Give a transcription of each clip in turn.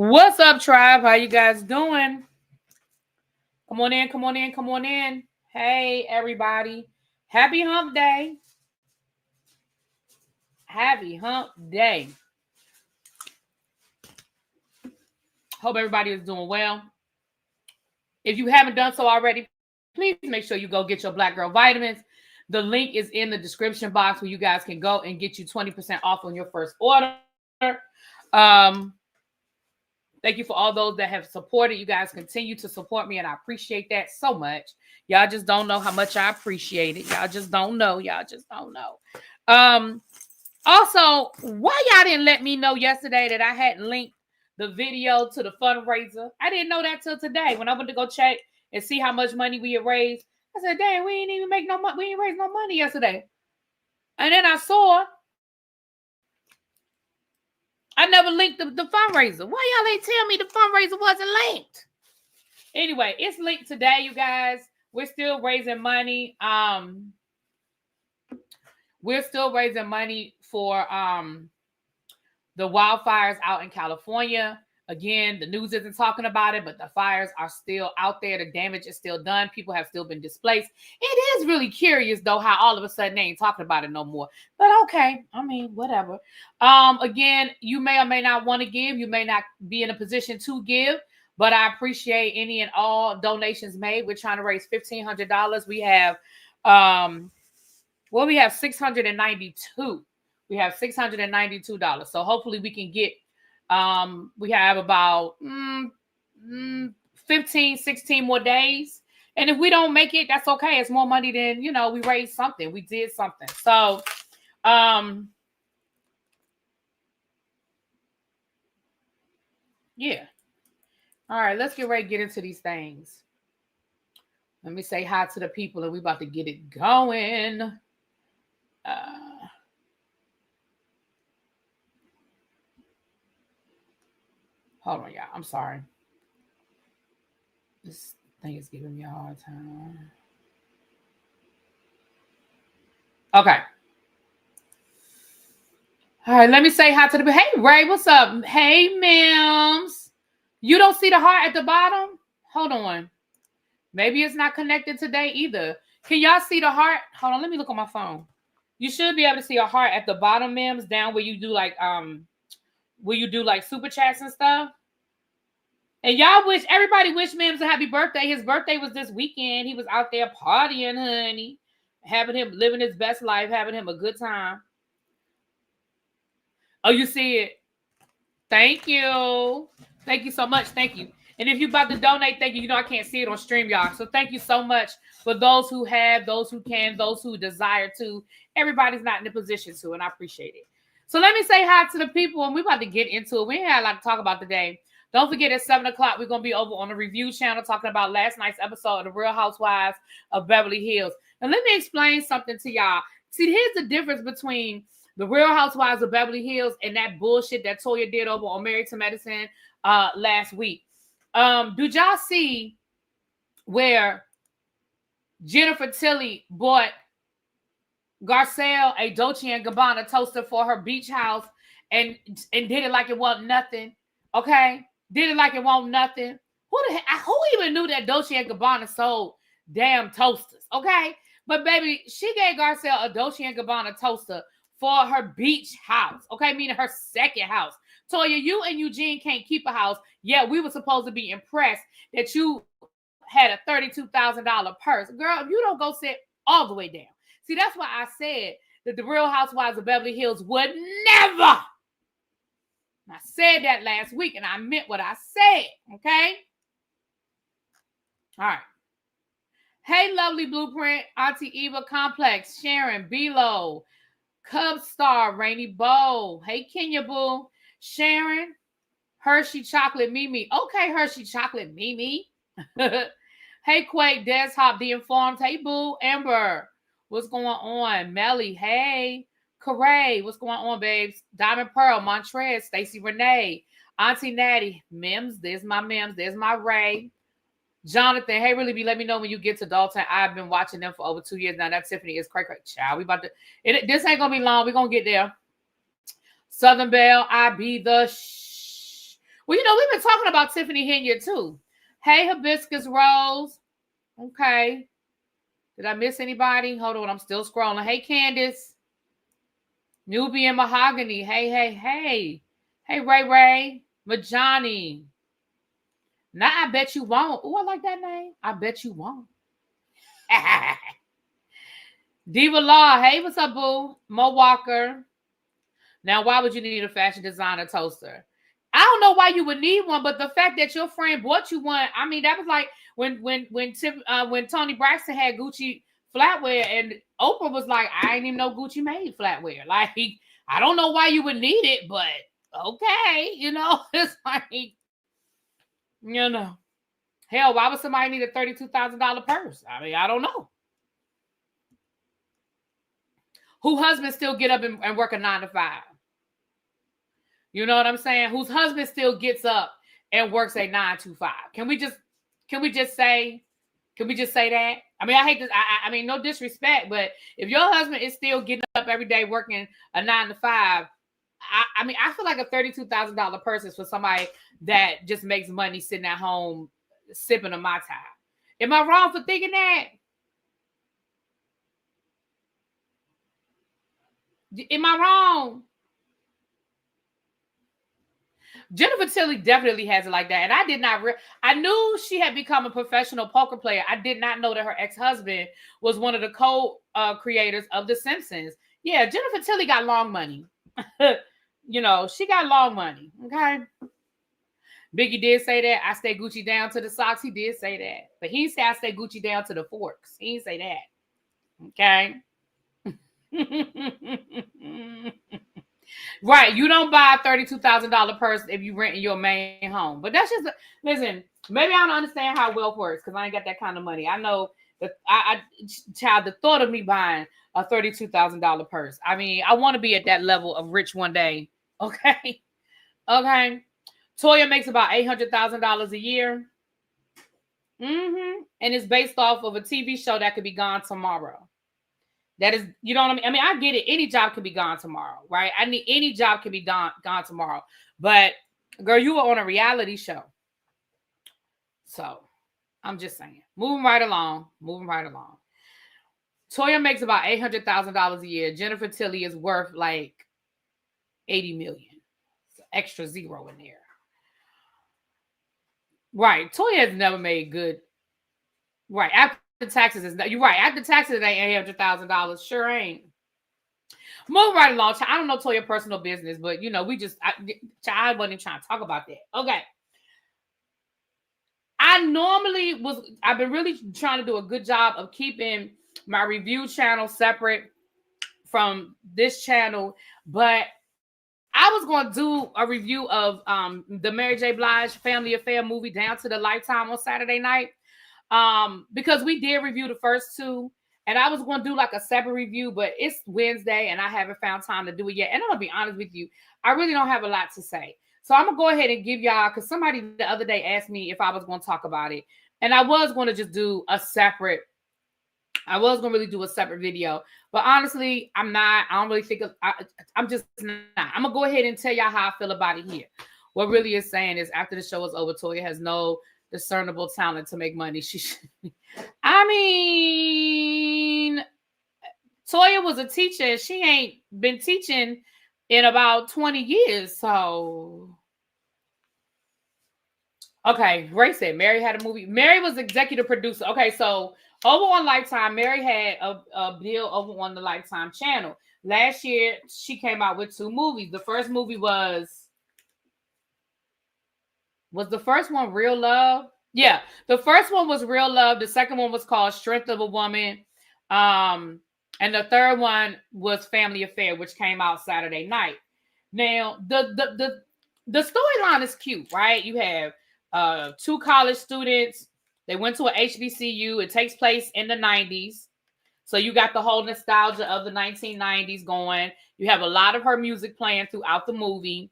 What's up, tribe? How you guys doing? Come on in, come on in, come on in. Hey, everybody. Happy hump day. Happy hump day. Hope everybody is doing well. If you haven't done so already, please make sure you go get your Black Girl Vitamins. The link is in the description box where you guys can go and get you 20% off on your first order. Thank you for all those that have supported. You guys continue to support me, and I appreciate that so much. Y'all just don't know how much I appreciate it. Y'all just don't know. Y'all just don't know. Also, why y'all didn't let me know yesterday that I hadn't linked the video to the fundraiser? I didn't know that till today when I went to go check and see how much money we had raised. I said, "Dang, we ain't even make no money. We ain't raised no money yesterday." And then I saw I never linked the fundraiser. Why y'all ain't tell me the fundraiser wasn't linked? Anyway, it's linked today, you guys. We're still raising money. We're still raising money for the wildfires out in California. Again, the news isn't talking about it, but the fires are still out there. The damage is still done. People have still been displaced. It is really curious, though, how all of a sudden they ain't talking about it no more. But okay, I mean, whatever. Again, you may or may not want to give. You may not be in a position to give, but I appreciate any and all donations made. We're trying to raise $1,500. We have, we have 692. We have $692. So hopefully we can get, we have about 15, 16 more days. And if we don't make it, that's okay. It's more money than, we raised something. We did something. So, yeah. All right, let's get ready to get into these things. Let me say hi to the people and we about to get it going. Hold on, y'all. I'm sorry. This thing is giving me a hard time. Okay. All right, let me say hi to the... Hey, Ray, what's up? Hey, ma'ams. You don't see the heart at the bottom? Hold on. Maybe it's not connected today either. Can y'all see the heart? Hold on, let me look on my phone. You should be able to see a heart at the bottom, ma'ams, down where you do like super chats and stuff. And everybody wish Mims a happy birthday. His birthday was this weekend. He was out there partying, honey. Having him living his best life, having him a good time. Oh, you see it? Thank you. Thank you so much. Thank you. And if you're about to donate, thank you. I can't see it on StreamYard. So thank you so much for those who have, those who can, those who desire to. Everybody's not in a position to, and I appreciate it. So let me say hi to the people, and we're about to get into it. We ain't had a lot to talk about today. Don't forget at 7 o'clock, we're going to be over on the review channel talking about last night's episode of The Real Housewives of Beverly Hills. And let me explain something to y'all. See, here's the difference between The Real Housewives of Beverly Hills and that bullshit that Toya did over on Married to Medicine last week. Did y'all see where Jennifer Tilly bought Garcelle a Dolce & Gabbana toaster for her beach house and did it like it wasn't nothing? Okay? Did it like it wasn't nothing. Who even knew that Dolce & Gabbana sold damn toasters? Okay? But baby, she gave Garcelle a Dolce & Gabbana toaster for her beach house. Okay? Meaning her second house. Toya, you and Eugene can't keep a house. Yeah, we were supposed to be impressed that you had a $32,000 purse. Girl, if you don't go sit all the way down. See, that's why I said that the Real Housewives of Beverly Hills would never... I said that last week, and I meant what I said, okay? All right. Hey, Lovely Blueprint, Auntie Eva Complex, Sharon, Belo, Cub Star, Rainy Bow. Hey, Kenya Boo. Sharon, Hershey Chocolate Mimi. Okay, Hershey Chocolate Mimi. Hey, Quake, Des Hop, The Informed. Hey, Boo. Amber, what's going on? Melly, hey. Corray, what's going on, babes? Diamond Pearl, Montrez, Stacy Renee, Auntie Natty, Mims, there's my Mims, there's my Ray. Jonathan, hey, really, let me know when you get to Dalton. I've been watching them for over 2 years now. That Tiffany is cray. Child, we about to, this ain't gonna be long. We're gonna get there. Southern Belle, I be the Well, we've been talking about Tiffany Henyard too. Hey, Hibiscus Rose. Okay. Did I miss anybody? Hold on, I'm still scrolling. Hey, Candace. Nubian Mahogany. Hey. Hey, Ray. Majani. Now I bet you won't. Oh, I like that name. I bet you won't. Diva Law. Hey, what's up, boo? Mo Walker. Now, why would you need a fashion designer toaster? I don't know why you would need one, but the fact that your friend bought you one, I mean, that was like when Tony Braxton had Gucci flatware, and Oprah was like, I didn't even know Gucci made flatware. Like, I don't know why you would need it, but okay, it's like, hell, why would somebody need a $32,000 purse? I mean, I don't know. Whose husband still get up and work a 9 to 5? You know what I'm saying? Whose husband still gets up and works a 9 to 5? Can we just say that? I mean, I hate this. I mean, no disrespect, but if your husband is still getting up every day working a 9 to 5, I mean, I feel like a $32,000 purse is for somebody that just makes money sitting at home sipping a Mai Tai. Am I wrong for thinking that? Am I wrong? Jennifer Tilly definitely has it like that. And I did not, I knew she had become a professional poker player. I did not know that her ex-husband was one of the co-creators of The Simpsons. Yeah, Jennifer Tilly got long money. She got long money. Okay. Biggie did say that. I stay Gucci down to the socks. He did say that. But he said I stay Gucci down to the forks. He didn't say that. Okay. Right, you don't buy a $32,000 purse if you rent in your main home. But that's just listen. Maybe I don't understand how wealth works because I ain't got that kind of money. I know that the thought of me buying a $32,000 purse. I mean, I want to be at that level of rich one day. Okay. Toya makes about $800,000 a year. And it's based off of a TV show that could be gone tomorrow. That is, you know what I mean? I mean, I get it. Any job can be gone tomorrow, right? Any job can be gone tomorrow. But girl, you were on a reality show. So I'm just saying. Moving right along. Toya makes about $800,000 a year. Jennifer Tilly is worth like $80 million. So extra zero in there. Right. Toya has never made good. Right. After taxes you're right. After taxes, it ain't $800,000. Sure ain't. Moving right along. I don't know Toya's personal business, but I wasn't even trying to talk about that. Okay. I've been really trying to do a good job of keeping my review channel separate from this channel, but I was going to do a review of the Mary J. Blige Family Affair movie Down to the Lifetime on Saturday night. Because we did review the first two, and I was going to do like a separate review, but it's Wednesday and I haven't found time to do it yet. And I'm going to be honest with you, I really don't have a lot to say. So I'm going to go ahead and give y'all, because somebody the other day asked me if I was going to talk about it. And I was going to just do a separate, video. But honestly, I'm not. I don't really think I'm just not. I'm going to go ahead and tell y'all how I feel about it here. What really is saying is after the show is over, Toya has no discernible talent to make money. I mean, Toya was a teacher. She ain't been teaching in about 20 years. So, okay. Ray said Mary had a movie. Mary was executive producer. Okay, so over on Lifetime, Mary had a deal over on the Lifetime channel. Last year, she came out with 2 movies. The first movie was the first one Real Love? Yeah, the first one was Real Love. The second one was called Strength of a Woman. And the third one was Family Affair, which came out Saturday night. Now, the storyline is cute, right? You have 2 college students. They went to an HBCU. It takes place in the 90s. So you got the whole nostalgia of the 1990s going. You have a lot of her music playing throughout the movie.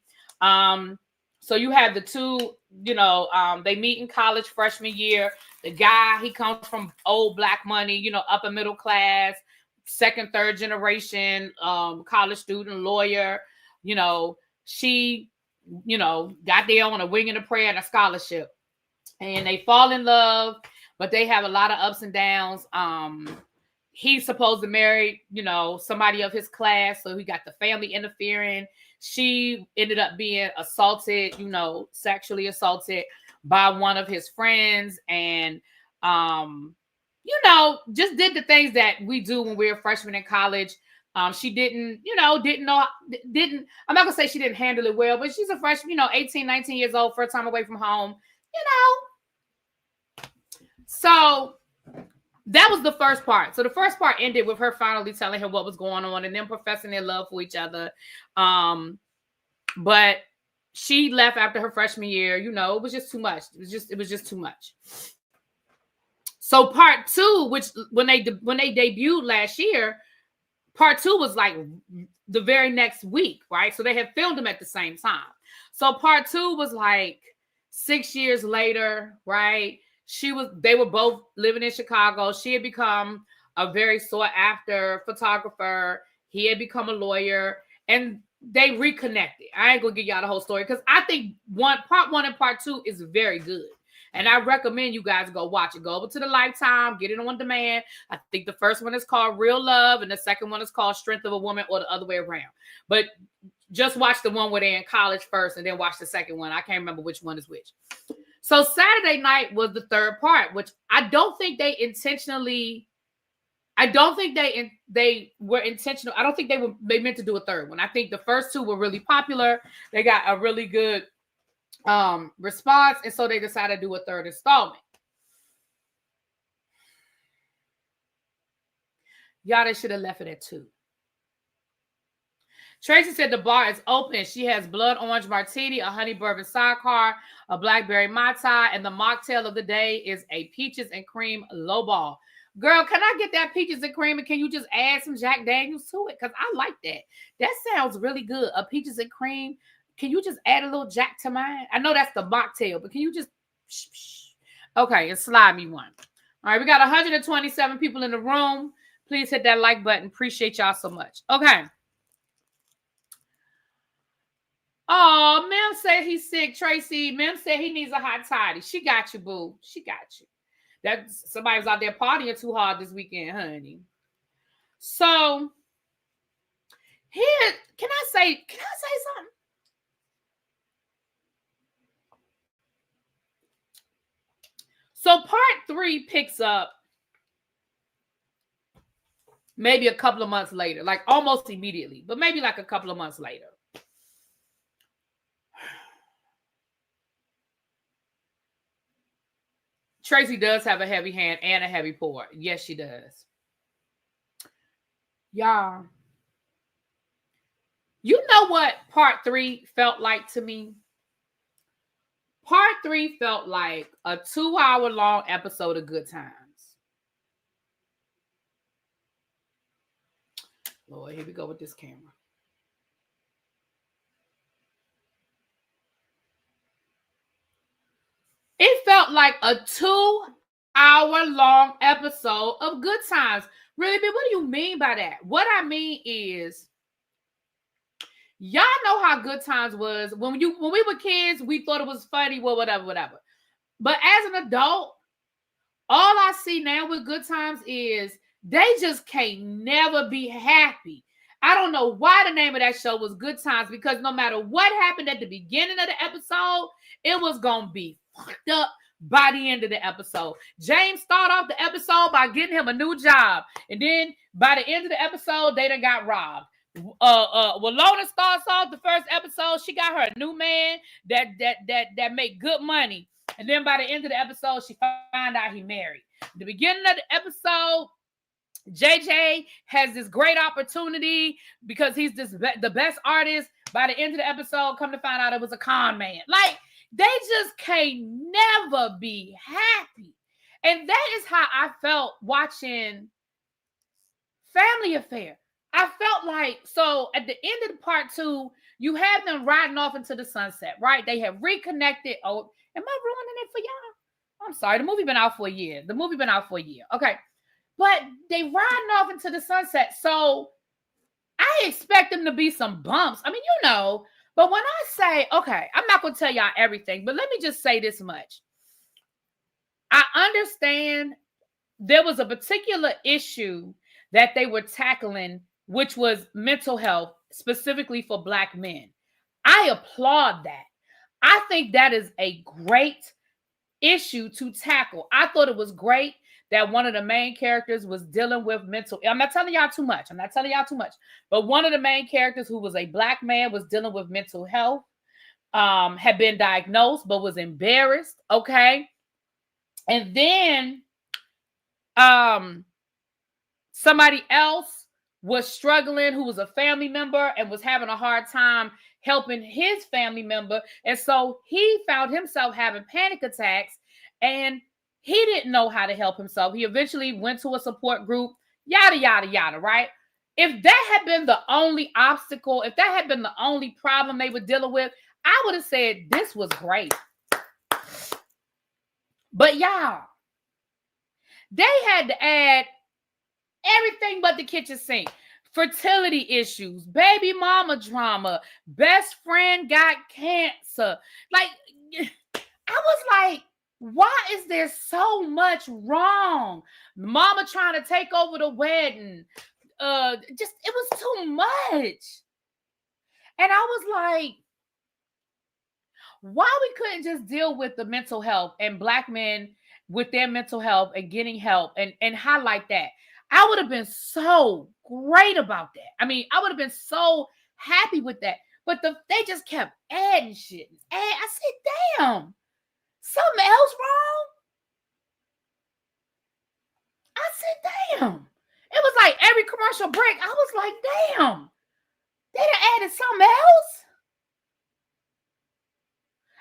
So you have the 2, they meet in college freshman year. The guy, he comes from old black money, upper middle class, second, third generation, college student, lawyer. She got there on a wing and a prayer and a scholarship. And they fall in love, but they have a lot of ups and downs. He's supposed to marry, somebody of his class. So he got the family interfering. She ended up being assaulted, sexually assaulted by one of his friends. And, just did the things that we do when we're freshmen in college. She didn't know, I'm not gonna say she didn't handle it well, but she's a freshman, 18, 19 years old, first time away from home, So that was the first part. So the first part ended with her finally telling him what was going on and them professing their love for each other. But she left after her freshman year. It was just too much. It was just too much. So part two, which when they debuted last year, part two was like the very next week, right? So they had filmed them at the same time. So part two was like 6 years later, right? They were both living in Chicago. She had become a very sought after photographer. He had become a lawyer, and they reconnected. I ain't gonna give y'all the whole story because I think part one and part two is very good. And I recommend you guys go watch it. Go over to the Lifetime, get it on demand. I think the first one is called Real Love, and the second one is called Strength of a Woman, or the other way around. But just watch the one where they're in college first, and then watch the second one. I can't remember which one is which. So Saturday night was the third part, which I don't think they were intentional. I don't think they meant to do a third one. I think the first two were really popular. They got a really good response, and so they decided to do a third installment. Y'all, they should have left it at 2. Tracy said the bar is open. She has blood orange martini, a honey bourbon sidecar, a blackberry mai tai, and the mocktail of the day is a peaches and cream lowball. Girl, can I get that peaches and cream, and can you just add some Jack Daniels to it? Because I like that. That sounds really good. A peaches and cream. Can you just add a little Jack to mine? I know that's the mocktail, but can you just... Okay, and slide me one. All right, we got 127 people in the room. Please hit that like button. Appreciate y'all so much. Okay. Oh, Mem said he's sick, Tracy. Mem said he needs a hot toddy. She got you, boo. She got you. That somebody was out there partying too hard this weekend, honey. So here, can I say something? So part 3 picks up maybe a couple of months later, like almost immediately, but maybe like a couple of months later. Tracy does have a heavy hand and a heavy pour. Yes, she does. Y'all, you know what part 3 felt like to me? Part 3 felt like a 2-hour-long episode of Good Times. Lord, here we go with this camera. It felt like a 2-hour-long episode of Good Times. Really, what do you mean by that? What I mean is, y'all know how Good Times was. When we were kids, we thought it was funny, well, whatever. But as an adult, all I see now with Good Times is they just can't never be happy. I don't know why the name of that show was Good Times, because no matter what happened at the beginning of the episode, it was going to be fucked up by the end of the episode. James started off the episode by getting him a new job. And then by the end of the episode, they done got robbed. Walona starts off the first episode. She got her a new man that make good money. And then by the end of the episode, she found out he married. The beginning of the episode, JJ has this great opportunity because he's the best artist. By the end of the episode, come to find out it was a con man. Like, they just can't never be happy. And that is how I felt watching Family Affair. I felt like, so at the end of part 2, you have them riding off into the sunset, right? They have reconnected. Oh, am I ruining it for y'all? I'm sorry. The movie been out for a year. Okay. But they riding off into the sunset. So I expect them to be some bumps. I mean, But when I say, okay, I'm not going to tell y'all everything, but let me just say this much. I understand there was a particular issue that they were tackling, which was mental health, specifically for Black men. I applaud that. I think that is a great issue to tackle. I thought it was great that one of the main characters was dealing with mental. I'm not telling y'all too much. But one of the main characters, who was a Black man, was dealing with mental health, had been diagnosed, but was embarrassed. Okay. And then somebody else was struggling, who was a family member and was having a hard time helping his family member. And so he found himself having panic attacks, and he didn't know how to help himself. He eventually went to a support group, yada, yada, yada, right? If that had been the only obstacle, if that had been the only problem they were dealing with, I would have said this was great. But y'all, they had to add everything but the kitchen sink. Fertility issues, baby mama drama, best friend got cancer. Like, I was like, why is there so much wrong? Mama trying to take over the wedding. It was too much. And I was like, why we couldn't just deal with the mental health and Black men with their mental health and getting help and highlight that? I would have been so great about that. I mean, I would have been so happy with that. But they just kept adding shit. And I said, damn, something else wrong? I said, damn. It was like every commercial break, I was like, damn, they done added something else?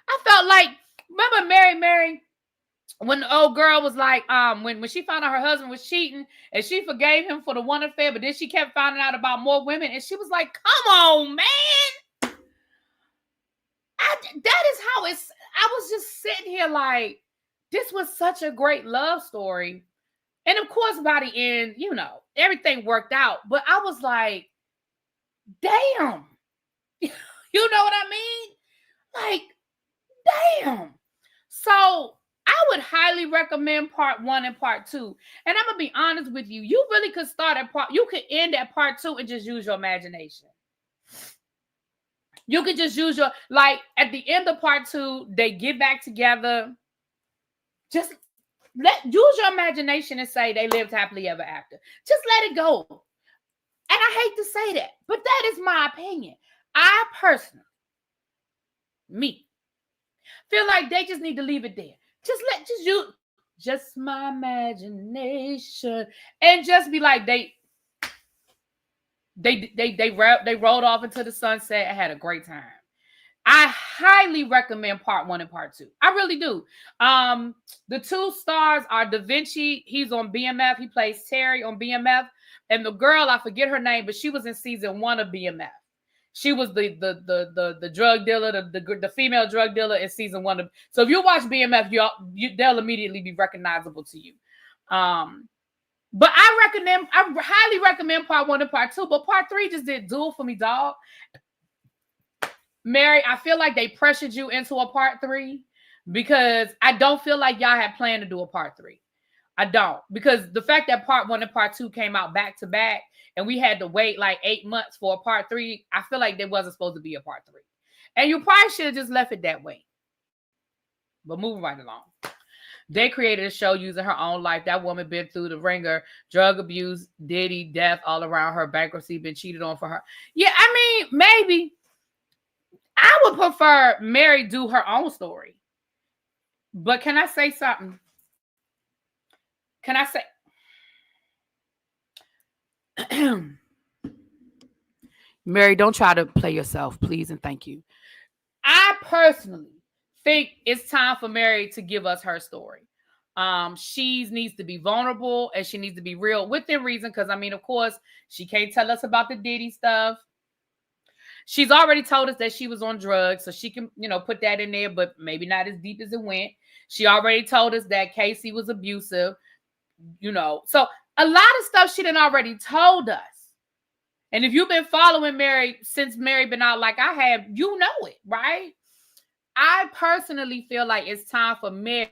I felt like, remember Mary, when the old girl was like, when she found out her husband was cheating and she forgave him for the one affair, but then she kept finding out about more women, and she was like, come on, man. That is how it's, I was just sitting here like, this was such a great love story. And of course, by the end, you know, everything worked out. But I was like, damn. You know what I mean? Like, damn. So I would highly recommend part 1 and part 2. And I'm going to be honest with you. You really could start at you could end at part 2 and just use your imagination. You could just use your, like, at the end of part 2, they get back together. Just use your imagination and say they lived happily ever after. Just let it go. And I hate to say that, but that is my opinion. I personally, feel like they just need to leave it there. Just my imagination, and just be like they rolled off into the sunset. I had a great time. I highly recommend part 1 and part 2. I really do. The 2 stars are Da Vinci. He's on BMF. He plays Terry on BMF. And the girl, I forget her name, but she was in season 1 of BMF. She was the drug dealer, the female drug dealer in season 1 of. So if you watch BMF, they'll immediately be recognizable to you. But I highly recommend part 1 and part 2. But part 3 just did duel for me, dog. Mary, I feel like they pressured you into a part 3 because I don't feel like y'all had planned to do a part 3. I don't, because the fact that part 1 and part 2 came out back to back and we had to wait like 8 months for a part 3, I feel like there wasn't supposed to be a part 3. And you probably should have just left it that way. But moving right along. They created a show using her own life. That woman been through the ringer, drug abuse, Diddy, death all around her, bankruptcy, been cheated on for her. Yeah, I mean, maybe. I would prefer Mary do her own story. But can I say something? Can I say? Mary, don't try to play yourself, please and thank you. I personally think it's time for Mary to give us her story. She needs to be vulnerable and she needs to be real within reason. Because, I mean, of course, she can't tell us about the Diddy stuff. She's already told us that she was on drugs, so she can, put that in there, but maybe not as deep as it went. She already told us that Casey was abusive, So a lot of stuff she done already told us. And if you've been following Mary since Mary been out like I have, you know it, right? I personally feel like it's time for Mary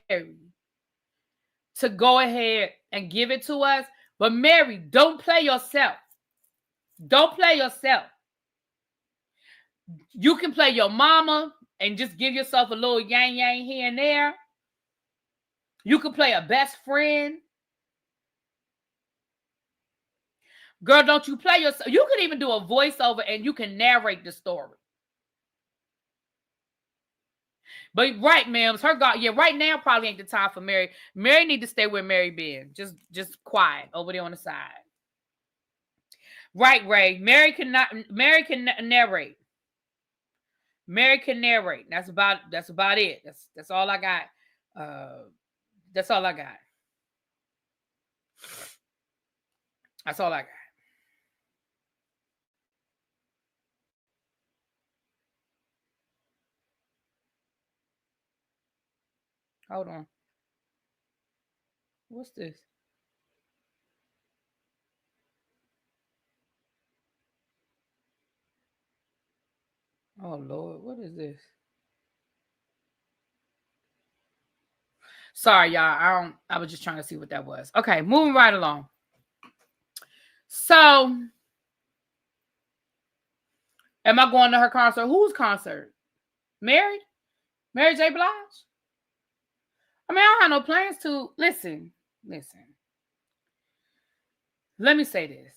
to go ahead and give it to us. But Mary, don't play yourself. Don't play yourself. You can play your mama and just give yourself a little yang here and there. You can play a best friend. Girl, don't you play yourself. You can even do a voiceover and you can narrate the story. But right, ma'am, her God, yeah, right now probably ain't the time for Mary. Mary need to stay where Mary been. Just quiet over there on the side. Right, Ray. Mary can narrate. Mary can narrate. That's about it. That's all I got. That's all I got. That's all I got. Hold on. What's this? Oh Lord, what is this? Sorry, y'all. I was just trying to see what that was. Okay, moving right along. So, am I going to her concert? Whose concert? Mary? Mary J. Blige? I mean, I don't have no plans to. Listen. Let me say this.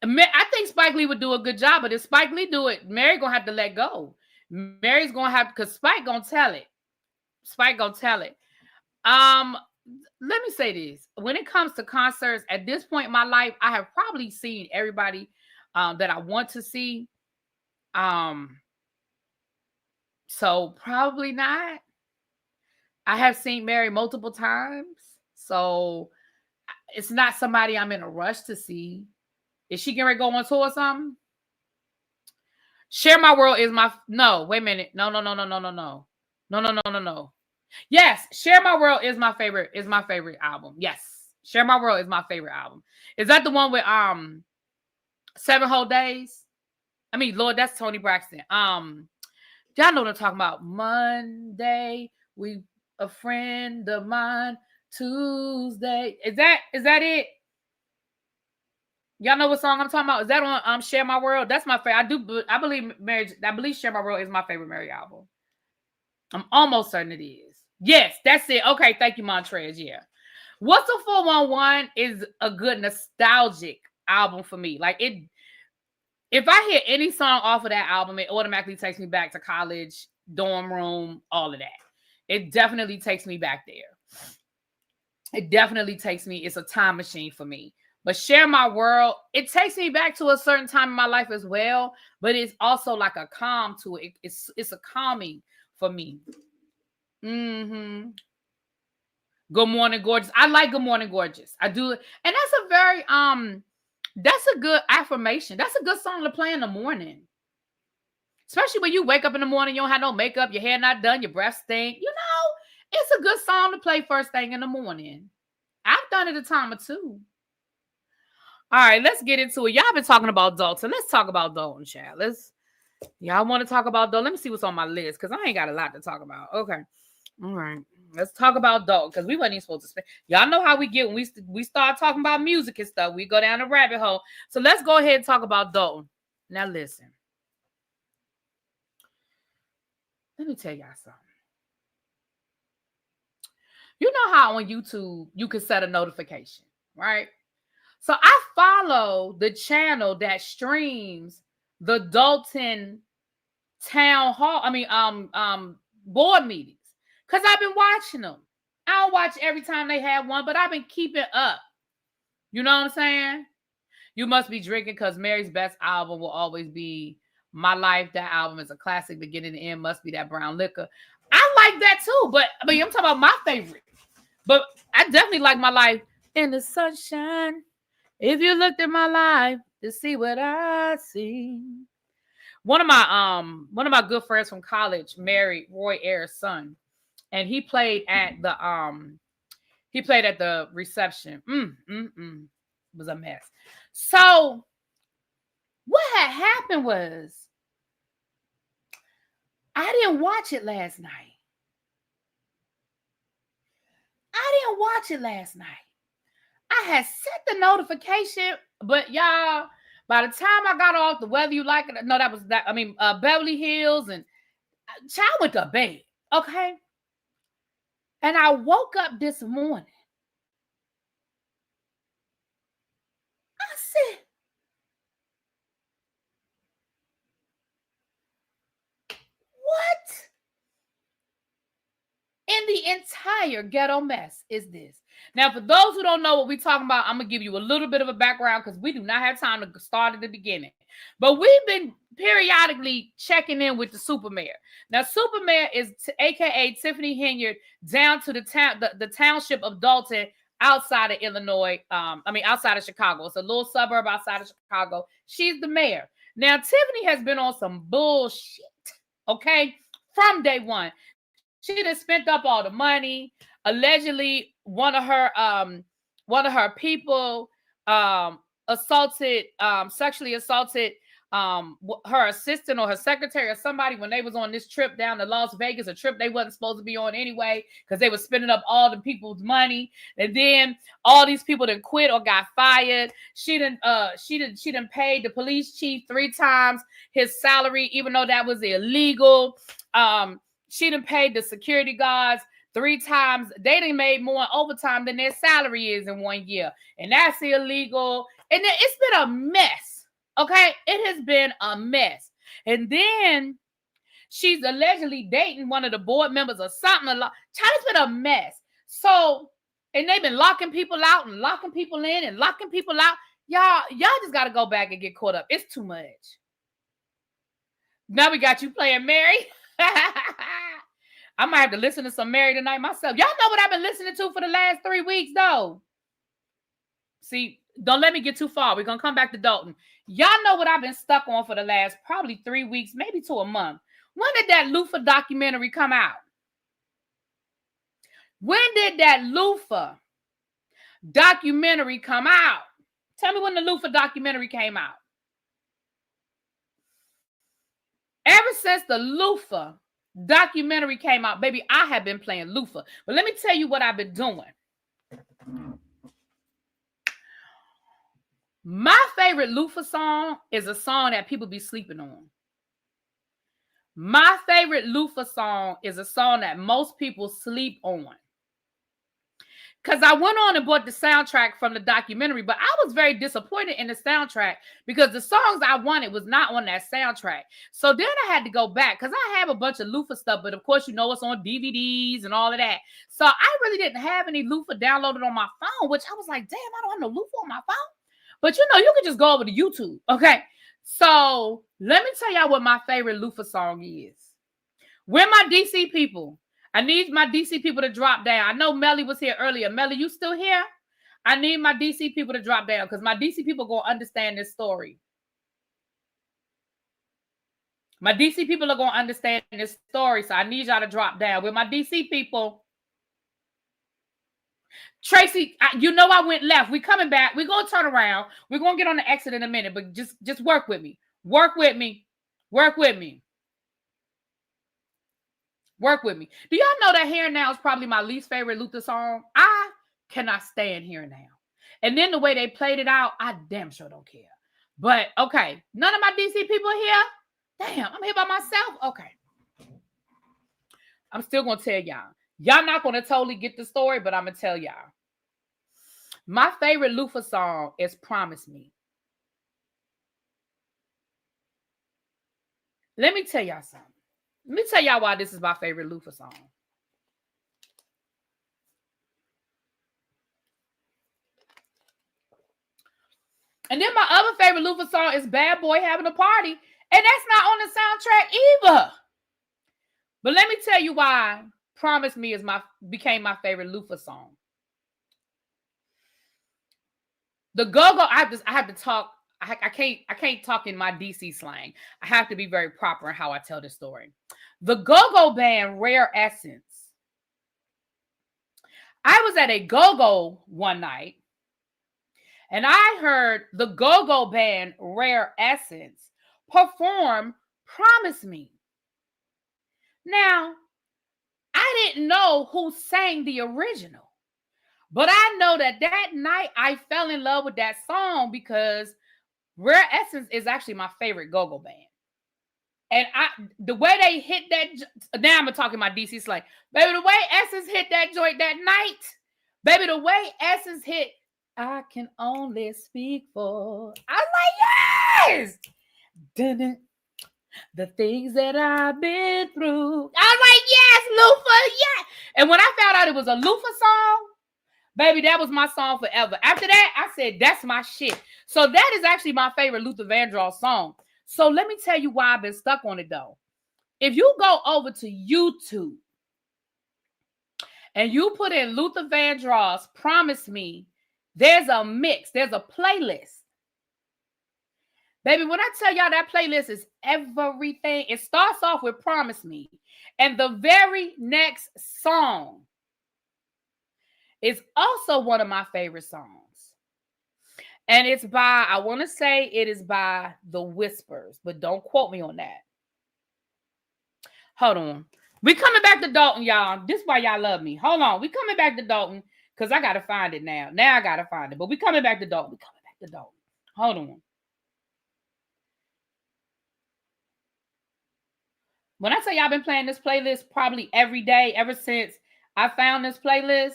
I think Spike Lee would do a good job, but if Spike Lee do it, Mary gonna have to let go. Mary's gonna have, because Spike gonna tell it. Spike gonna tell it. Let me say this. When it comes to concerts, at this point in my life, I have probably seen everybody that I want to see. So probably not. I have seen Mary multiple times, so it's not somebody I'm in a rush to see. Is she getting ready to go on tour or something? Share My World is my... No, wait a minute. No. No. Yes, Share My World is my favorite album. Yes. Share My World is my favorite album. Is that the one with 7 Whole Days? I mean, Lord, that's Tony Braxton. Y'all know what I'm talking about. Monday, we a friend of mine. Tuesday. Is that it? Y'all know what song I'm talking about? Is that on Share My World? That's my favorite. I believe Share My World is my favorite Mary album. I'm almost certain it is. Yes, that's it. Okay, thank you, Montrez. Yeah. What's a 411 is a good nostalgic album for me. Like it, if I hear any song off of that album, it automatically takes me back to college, dorm room, all of that. It definitely takes me back there. It definitely takes me. It's a time machine for me. But Share My World, it takes me back to a certain time in my life as well. But it's also like a calm to it. It's a calming for me. Mm-hmm. Good Morning Gorgeous. I like Good Morning Gorgeous. I do. And that's a very that's a good affirmation. That's a good song to play in the morning. Especially when you wake up in the morning, you don't have no makeup, your hair not done, your breath stink. You know, it's a good song to play first thing in the morning. I've done it a time or two. All right, let's get into it. Y'all been talking about Dalton. Let's talk about Dalton, child. Y'all want to talk about Dalton? Let me see what's on my list, because I ain't got a lot to talk about. Okay. All right. Let's talk about Dalton, because we wasn't even supposed to spend. Y'all know how we get when we start talking about music and stuff. We go down a rabbit hole. So let's go ahead and talk about Dalton. Now listen. Let me tell y'all something. You know how on YouTube you can set a notification, right? So I follow the channel that streams the Dalton town hall. Board meetings, because I've been watching them. I don't watch every time they have one, but I've been keeping up. You know what I'm saying? You must be drinking, because Mary's best album will always be My Life. That album is a classic. Beginning to end must be that brown liquor. I like that too, but I mean, I'm talking about my favorite. But I definitely like My Life. In the sunshine, if you looked at my life to see what I see. One of my good friends from college married Roy Ayers' son, and he played at the reception. was a mess. So what had happened was I didn't watch it last night. I had set the notification, but y'all, by the time I got off the Whether You Like It, no, that was that. I mean, Beverly Hills, and child went to bed. Okay, and I woke up this morning. I said, "What in the entire ghetto mess is this?" Now, for those who don't know what we're talking about, I'm going to give you a little bit of a background because we do not have time to start at the beginning. But we've been periodically checking in with the super mayor. Now, super mayor is a.k.a. Tiffany Henyard, down to the township of Dalton, outside of Illinois. Outside of Chicago. It's a little suburb outside of Chicago. She's the mayor. Now, Tiffany has been on some bullshit, okay, from day one. She done spent up all the money. Allegedly, one of her people sexually assaulted her assistant or her secretary or somebody when they was on this trip down to Las Vegas, a trip they wasn't supposed to be on anyway because they were spending up all the people's money. And then all these people done quit or got fired. She done paid the police chief 3 times his salary, even though that was illegal. She done paid the security guards 3 times. They done made more overtime than their salary is in 1 year. And that's illegal. And then it's been a mess. Okay? It has been a mess. And then she's allegedly dating one of the board members or something. It's been a mess. So, and they've been locking people out and locking people in and locking people out. Y'all just got to go back and get caught up. It's too much. Now we got you playing Mary. I might have to listen to some Mary tonight myself. Y'all know what I've been listening to for the last 3 weeks, though. See, don't let me get too far. We're going to come back to Dalton. Y'all know what I've been stuck on for the last probably 3 weeks, maybe to a month. When did that loofah documentary come out? When did that loofah documentary come out? Tell me when the loofah documentary came out. Ever since the loofah documentary came out, baby, I have been playing loofah. But let me tell you what I've been doing. My favorite loofah song is a song that people be sleeping on. My favorite loofah song is a song that most people sleep on. Because I went on and bought the soundtrack from the documentary, but I was very disappointed in the soundtrack because the songs I wanted was not on that soundtrack. So then I had to go back because I have a bunch of loofah stuff, but of course, you know, it's on DVDs and all of that. So I really didn't have any loofah downloaded on my phone, which I was like, damn, I don't have no loofah on my phone. But you know, you can just go over to YouTube. Okay. So let me tell y'all what my favorite loofah song is. Where my DC people? I need my DC people to drop down. I know Melly was here earlier. Melly, you still here? I need my DC people to drop down because my DC people going to understand this story. My DC people are going to understand this story, so I need y'all to drop down. With my DC people, Tracy, you know I went left. We coming back. We're going to turn around. We're going to get on the exit in a minute, but just work with me. Work with me. Work with me. Work with me. Do y'all know that Here and Now is probably my least favorite Luther song? I cannot stand Here and Now. And then the way they played it out, I damn sure don't care. But, okay, none of my DC people are here? Damn, I'm here by myself? Okay. I'm still going to tell y'all. Y'all not going to totally get the story, but I'm going to tell y'all. My favorite Luther song is Promise Me. Let me tell y'all something. Let me tell y'all why this is my favorite Luther song. And then my other favorite Luther song is Bad Boy Having a Party. And that's not on the soundtrack either. But let me tell you why Promise Me became my favorite Luther song. The go-go, I have to talk. I can't talk in my DC slang. I have to be very proper in how I tell this story. The go-go band Rare Essence. I was at a go-go one night, And I heard the go-go band Rare Essence perform Promise Me. Now, I didn't know who sang the original, but I know that night I fell in love with that song because Rare Essence is actually my favorite go-go band. And the way they hit that, now I'm talking about DC Slay. Baby, the way Essence hit that joint that night, baby, the way Essence hit, I can only speak for. I was like, yes! Dun-dun. The things that I've been through. I was like, yes, Lufa, yes. And when I found out it was a Lufa song, baby, that was my song forever. After that, I said, that's my shit. So that is actually my favorite Luther Vandross song. So let me tell you why I've been stuck on it, though. If you go over to YouTube and you put in Luther Vandross, Promise Me, there's a mix. There's a playlist. Baby, when I tell y'all that playlist is everything, it starts off with Promise Me. And the very next song is also one of my favorite songs. And it's by, I want to say it is by The Whispers, but don't quote me on that. Hold on. We coming back to Dalton, y'all. This is why y'all love me. Hold on. We coming back to Dalton because I got to find it now. Now I got to find it. But we coming back to Dalton. We coming back to Dalton. Hold on. When I tell y'all I've been playing this playlist probably every day ever since I found this playlist.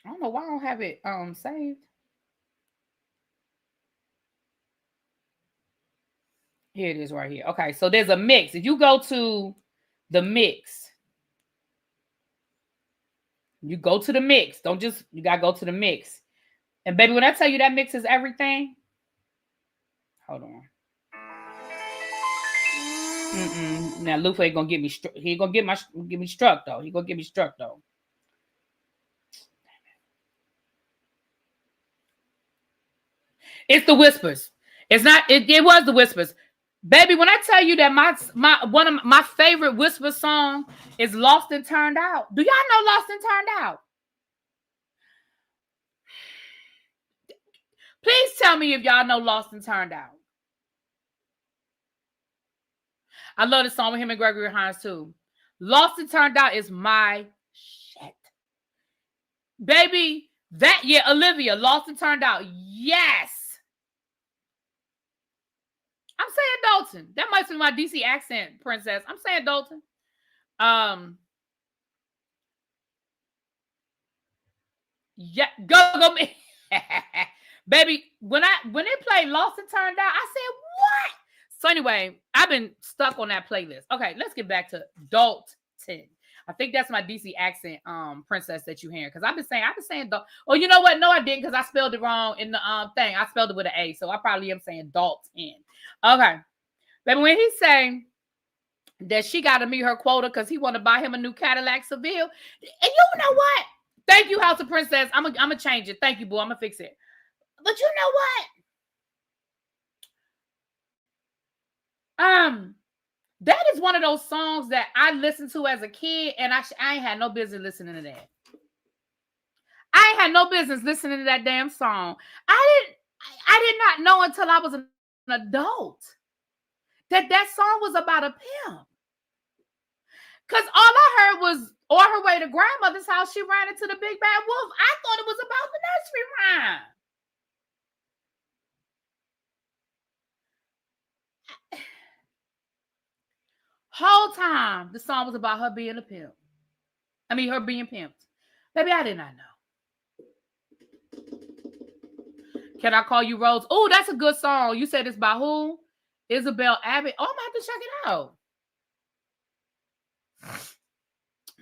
I don't know why I don't have it saved. Here it is right here. Okay, so there's a mix. If you go to the mix, you go to the mix. Don't just, you got to go to the mix. And baby, when I tell you that mix is everything, hold on. Now Lufa ain't gonna get me. He ain't gonna get me struck though. He gonna get me struck though. It's The Whispers. It's not. It was The Whispers, baby. When I tell you that my one of my favorite Whisper song is Lost and Turned Out. Do y'all know Lost and Turned Out? Please tell me if y'all know Lost and Turned Out. I love this song with him and Gregory Hines too. Lost and Turned Out is my shit. Baby, that, yeah, Olivia, Lost and Turned Out. Yes. I'm saying Dalton. That might be my DC accent, princess. I'm saying Dalton. Yeah, go me. Baby, when it played Lost and Turned Out, I said, what? So anyway, I've been stuck on that playlist. Okay, let's get back to Dalton. I think that's my DC accent, princess, that you hear. Because I've been saying Dalton. Oh, you know what? No, I didn't, because I spelled it wrong in the thing. I spelled it with an A, so I probably am saying Dalton. Okay. Baby, when he's saying that she got to meet her quota because he want to buy him a new Cadillac Seville. And you know what? Thank you, House of Princess. I'm gonna change it. Thank you, boo. I'm gonna fix it. But you know what? That is one of those songs that I listened to as a kid, and I ain't had no business listening to that. I ain't had no business listening to that damn song. I did not know until I was an adult that song was about a pimp. Because all I heard was on her way to grandmother's house, she ran into the big bad wolf. I thought it was about the nursery rhyme. Whole time, the song was about her being a pimp. I mean, her being pimped. Baby, I did not know. Can I Call You Rose? Oh, that's a good song. You said it's by who? Isabel Abbott. Oh, I'm going to have to check it out.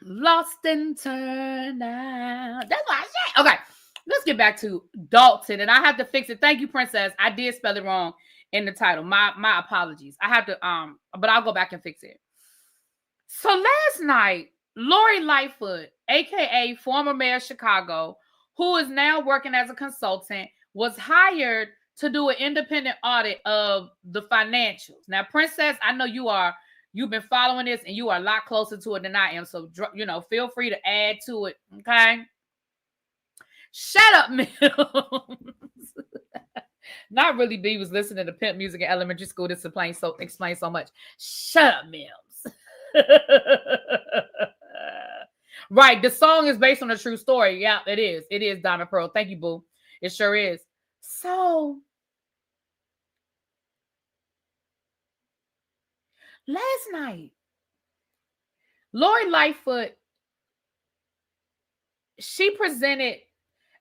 Lost and Turned Out. That's what I said. Okay, let's get back to Dalton. And I have to fix it. Thank you, princess. I did spell it wrong in the title. My apologies. I have to, but I'll go back and fix it. So last night, Lori Lightfoot, aka former mayor of Chicago, who is now working as a consultant, was hired to do an independent audit of the financials. Now, princess, I know you are you've been following this and you are a lot closer to it than I am. So, feel free to add to it. Okay. Shut up, Mills. Not really. B was listening to pimp music in elementary school. This explains so much. Shut up, Mills. Right. The song is based on a true story. Yeah, it is. It is, Diamond Pearl. Thank you, boo. It sure is. So last night, Lori Lightfoot, she presented,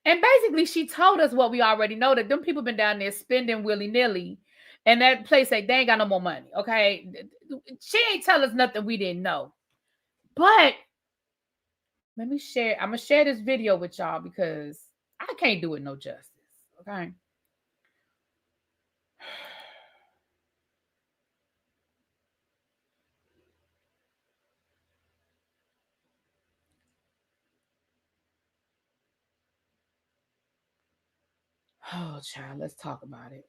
and basically she told us what we already know, that them people been down there spending willy-nilly, and that place they ain't got no more money. Okay. She ain't tell us nothing we didn't know. But let me share. I'm gonna share this video with y'all because I can't do it no justice. Okay. Oh, child, let's talk about it.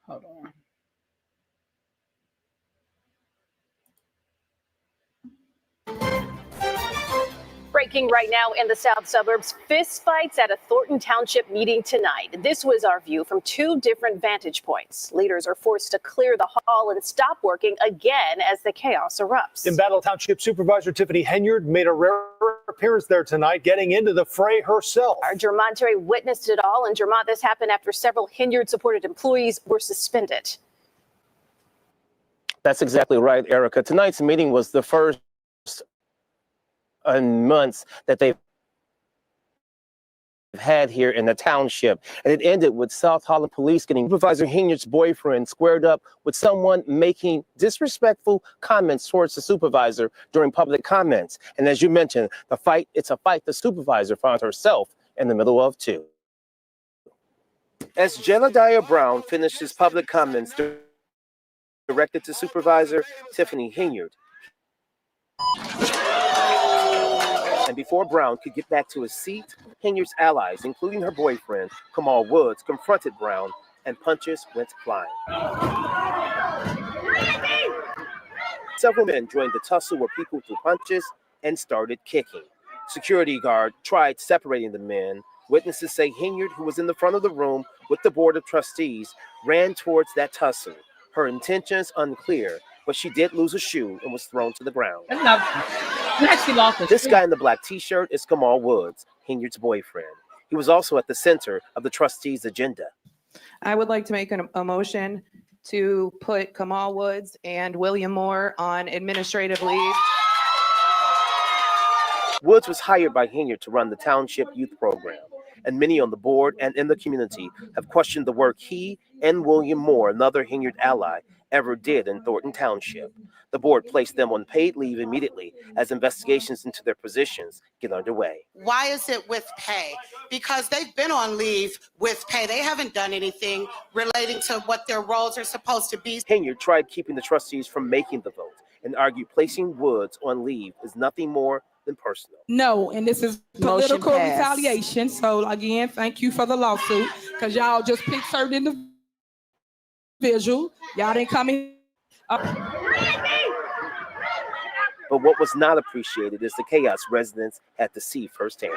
Hold on. Breaking right now in the south suburbs, fist fights at a Thornton Township meeting tonight. This was our view from two different vantage points. Leaders are forced to clear the hall and stop working again as the chaos erupts. Embattled Township Supervisor Tiffany Henyard made a rare appearance there tonight, getting into the fray herself. Our Jermont Terry witnessed it all, and Jermont, this happened after several Henyard-supported employees were suspended. That's exactly right, Erica. Tonight's meeting was the first in months that they've had here in the township, and it ended with South Holland police getting Supervisor Henyard's boyfriend squared up with someone making disrespectful comments towards the supervisor during public comments. And as you mentioned, it's a fight the supervisor found herself in the middle of too. As Jedediah Brown finished his public comments directed to Supervisor Tiffany Henyard, and before Brown could get back to his seat, Henyard's allies, including her boyfriend, Kamal Woods, confronted Brown, and punches went flying. Several men joined the tussle where people threw punches and started kicking. Security guard tried separating the men. Witnesses say Henyard, who was in the front of the room with the Board of Trustees, ran towards that tussle. Her intentions unclear, but she did lose a shoe and was thrown to the ground. This guy in the black t-shirt is Kamal Woods, Henyard's boyfriend. He was also at the center of the trustees' agenda. I would like to make a motion to put Kamal Woods and William Moore on administrative leave. Woods was hired by Henyard to run the township youth program, and many on the board and in the community have questioned the work he and William Moore, another Henyard ally, ever did in Thornton Township. The board placed them on paid leave immediately as investigations into their positions get underway. Why is it with pay? Because they've been on leave with pay. They haven't done anything relating to what their roles are supposed to be. Henyard tried keeping the trustees from making the vote and argued placing Woods on leave is nothing more than personal. No, and this is political retaliation. So again, thank you for the lawsuit, because y'all just picked certain individual. Y'all didn't come in. But what was not appreciated is the chaos residents had to see firsthand.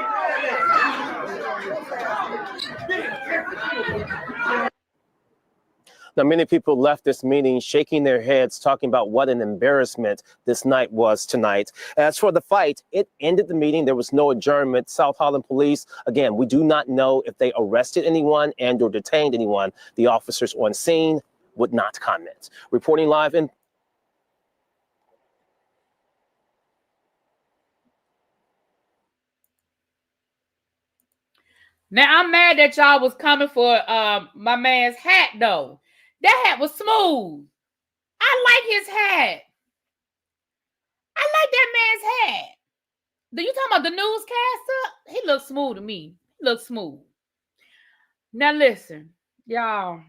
Now, many people left this meeting shaking their heads, talking about what an embarrassment this night was tonight. As for the fight, it ended the meeting. There was no adjournment. South Holland Police, again, we do not know if they arrested anyone and or detained anyone. The officers on scene would not comment. Reporting live in Now, I'm mad that y'all was coming for my man's hat, though. That hat was smooth. I like his hat. I like that man's hat. Do you talking about the newscaster? He looks smooth to me. He looks smooth. Now, listen, y'all.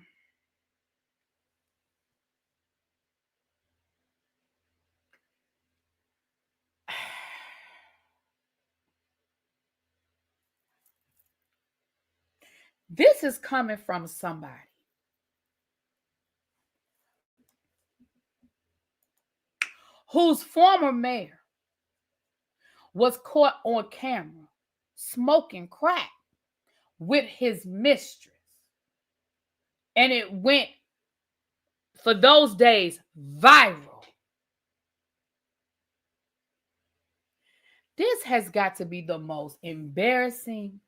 This is coming from somebody whose former mayor was caught on camera smoking crack with his mistress. And it went, for those days, viral. This has got to be the most embarrassing,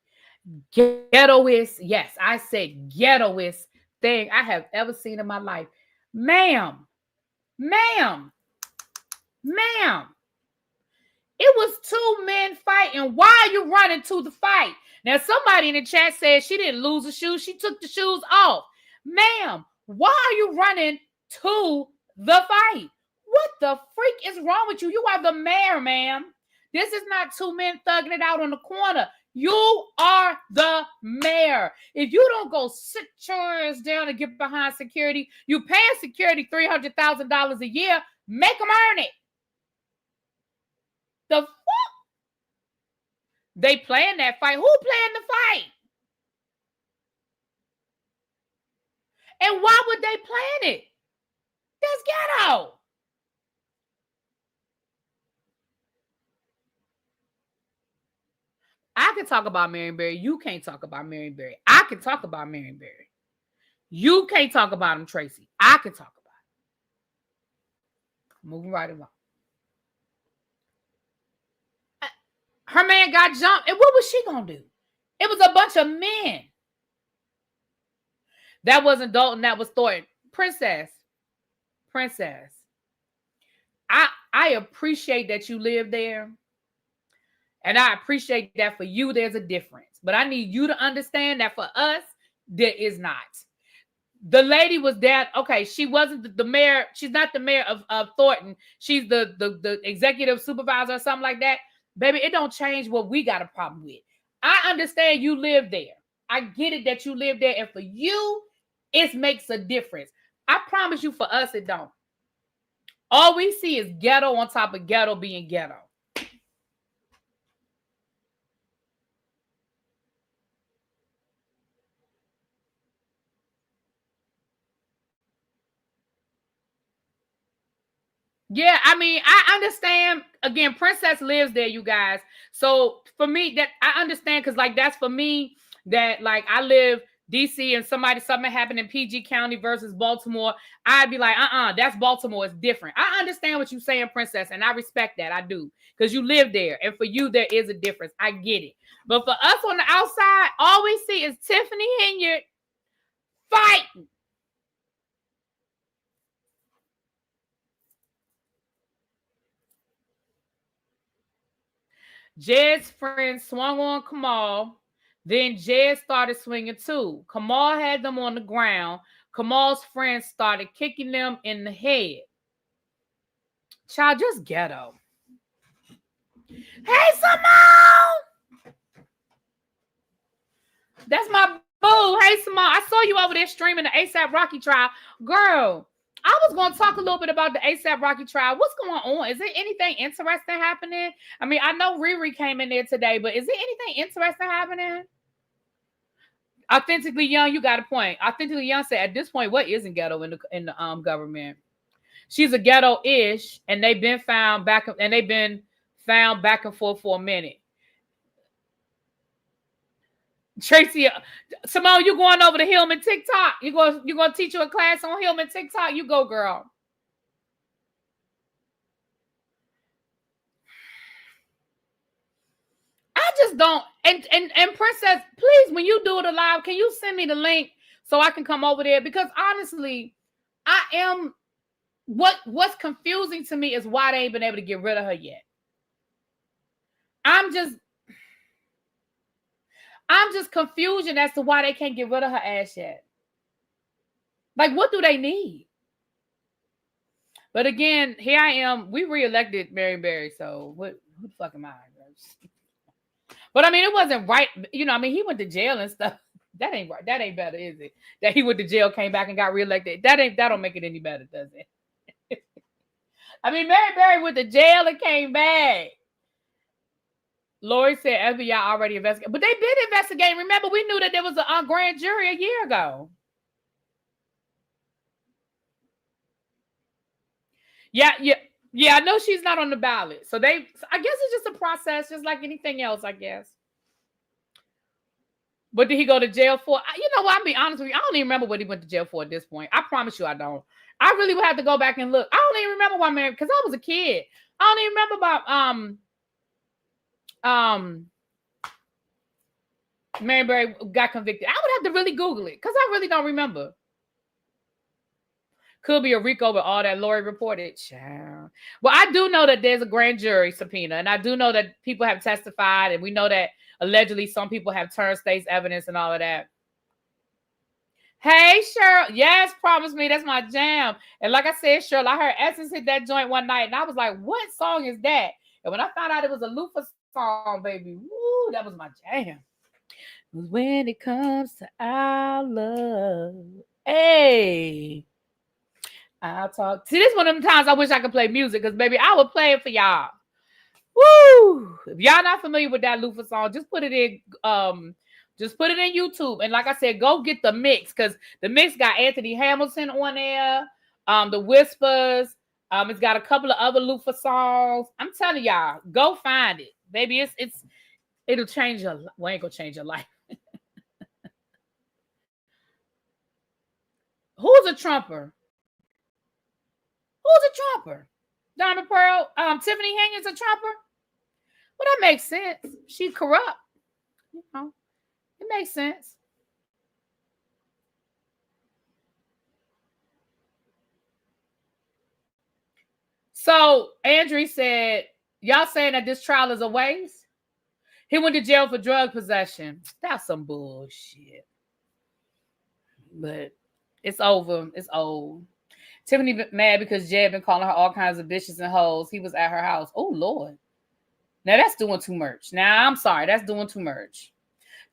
ghettoest, yes, I said ghettoest thing I have ever seen in my life. Ma'am, it was two men fighting. Why are you running to the fight? Now, somebody in the chat said she didn't lose the shoes. She took the shoes off. Ma'am, why are you running to the fight? What the freak is wrong with you? You are the mayor, ma'am. This is not two men thugging it out on the corner. You are the mayor. If you don't go sit your ass down and get behind security, you pay security $300,000 a year, make them earn it. The fuck? They playing that fight. Who playing the fight? And why would they plan it? That's ghetto. I can talk about Marionberry. You can't talk about Marionberry. I can talk about Marionberry. You can't talk about him, Tracy. I can talk about him. Moving right along. Her man got jumped. And what was she going to do? It was a bunch of men. That wasn't Dalton. That was Thornton. Princess. I appreciate that you live there. And I appreciate that for you, there's a difference. But I need you to understand that for us, there is not. The lady was there. Okay, she wasn't the mayor. She's not the mayor of Thornton. She's the executive supervisor or something like that. Baby, it don't change what we got a problem with. I understand you live there. I get it that you live there. And for you, it makes a difference. I promise you, for us, it don't. All we see is ghetto on top of ghetto being ghetto. Yeah, I mean, I understand. Again, Princess lives there, you guys. So for me, that I understand, because like that's for me that like I live DC and something happened in PG County versus Baltimore. I'd be like, that's Baltimore. It's different. I understand what you're saying, Princess, and I respect that. I do, because you live there, and for you there is a difference. I get it. But for us on the outside, all we see is Tiffany Henyard fighting. Jed's friend swung on Kamal. Then Jed started swinging too. Kamal had them on the ground. Kamal's friends started kicking them in the head. Child, just ghetto. Hey, Simone! That's my boo. Hey, Simone. I saw you over there streaming the ASAP Rocky trial. Girl, I was going to talk a little bit about the ASAP Rocky trial. What's going on? Is there anything interesting happening? I mean, I know Riri came in there today, but is there anything interesting happening? Authentically Young, you got a point. Authentically Young said, at this point, what isn't ghetto in the government? She's a ghetto-ish, and they've been found back and forth for a minute. Tracy, Simone, you going over to Hillman TikTok? You going to teach you a class on Hillman TikTok? You go, girl. I just don't. And Princess, please, when you do it live, can you send me the link so I can come over there? Because honestly, I am. What's confusing to me is why they ain't been able to get rid of her yet. I'm just confusion as to why they can't get rid of her ass yet. Like, what do they need? But again, here I am. We reelected Marionberry, so who the fuck am I? But I mean, it wasn't right. You know, I mean, he went to jail and stuff. That ain't right. That ain't better, is it? That he went to jail, came back and got reelected. That don't make it any better, does it? I mean, Marionberry went to jail and came back. Lori said FBI already investigated, but they did investigate. Remember, we knew that there was a grand jury a year ago. Yeah. I know she's not on the ballot. So I guess it's just a process, just like anything else, I guess. What did he go to jail for? You know what? I'll be honest with you. I don't even remember what he went to jail for at this point. I promise you I don't. I really would have to go back and look. I don't even remember why Mary, because I was a kid. I don't even remember about Mary Berry got convicted. I would have to really Google it because I really don't remember. Could be a RICO with all that Lori reported. Child. Well, I do know that there's a grand jury subpoena, and I do know that people have testified, and we know that allegedly some people have turned state's evidence and all of that. Hey, Cheryl. Yes, promise me. That's my jam. And like I said, Cheryl, I heard Essence hit that joint one night, and I was like, what song is that? And when I found out it was a Lufa song, baby, woo, that was my jam. When it comes to our love, hey, I'll talk. See, this is one of them times I wish I could play music, because, baby, I would play it for y'all. Woo! If y'all not familiar with that Lufa song, just put it in YouTube. And like I said, go get the mix, because the mix got Anthony Hamilton on there, the Whispers. It's got a couple of other Lufa songs. I'm telling y'all, go find it, baby. It'll change your life. Well, ain't gonna change your life. Who's a trumper? Who's a trumper? Diamond Pearl. Tiffany Hankins a trumper? Well, that makes sense. She's corrupt. You know, it makes sense. So Andrew said, y'all saying that this trial is a waste? He went to jail for drug possession. That's some bullshit. But it's over. It's old. Tiffany mad because Jed been calling her all kinds of bitches and hoes. He was at her house. Oh, Lord. Now, that's doing too much. Now, I'm sorry. That's doing too much.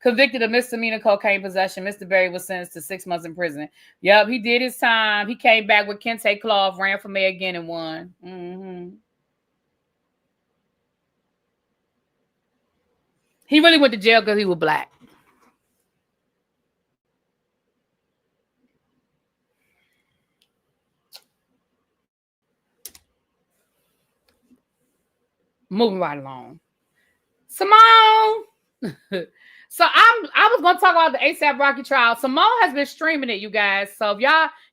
Convicted of misdemeanor cocaine possession, Mr. Berry was sentenced to 6 months in prison. Yep, he did his time. He came back with Kente Cloth, ran for mayor again and won. Mm-hmm. He really went to jail because he was black. Moving right along. Simone. So I was gonna talk about the ASAP Rocky trial. Simone has been streaming it, you guys. So if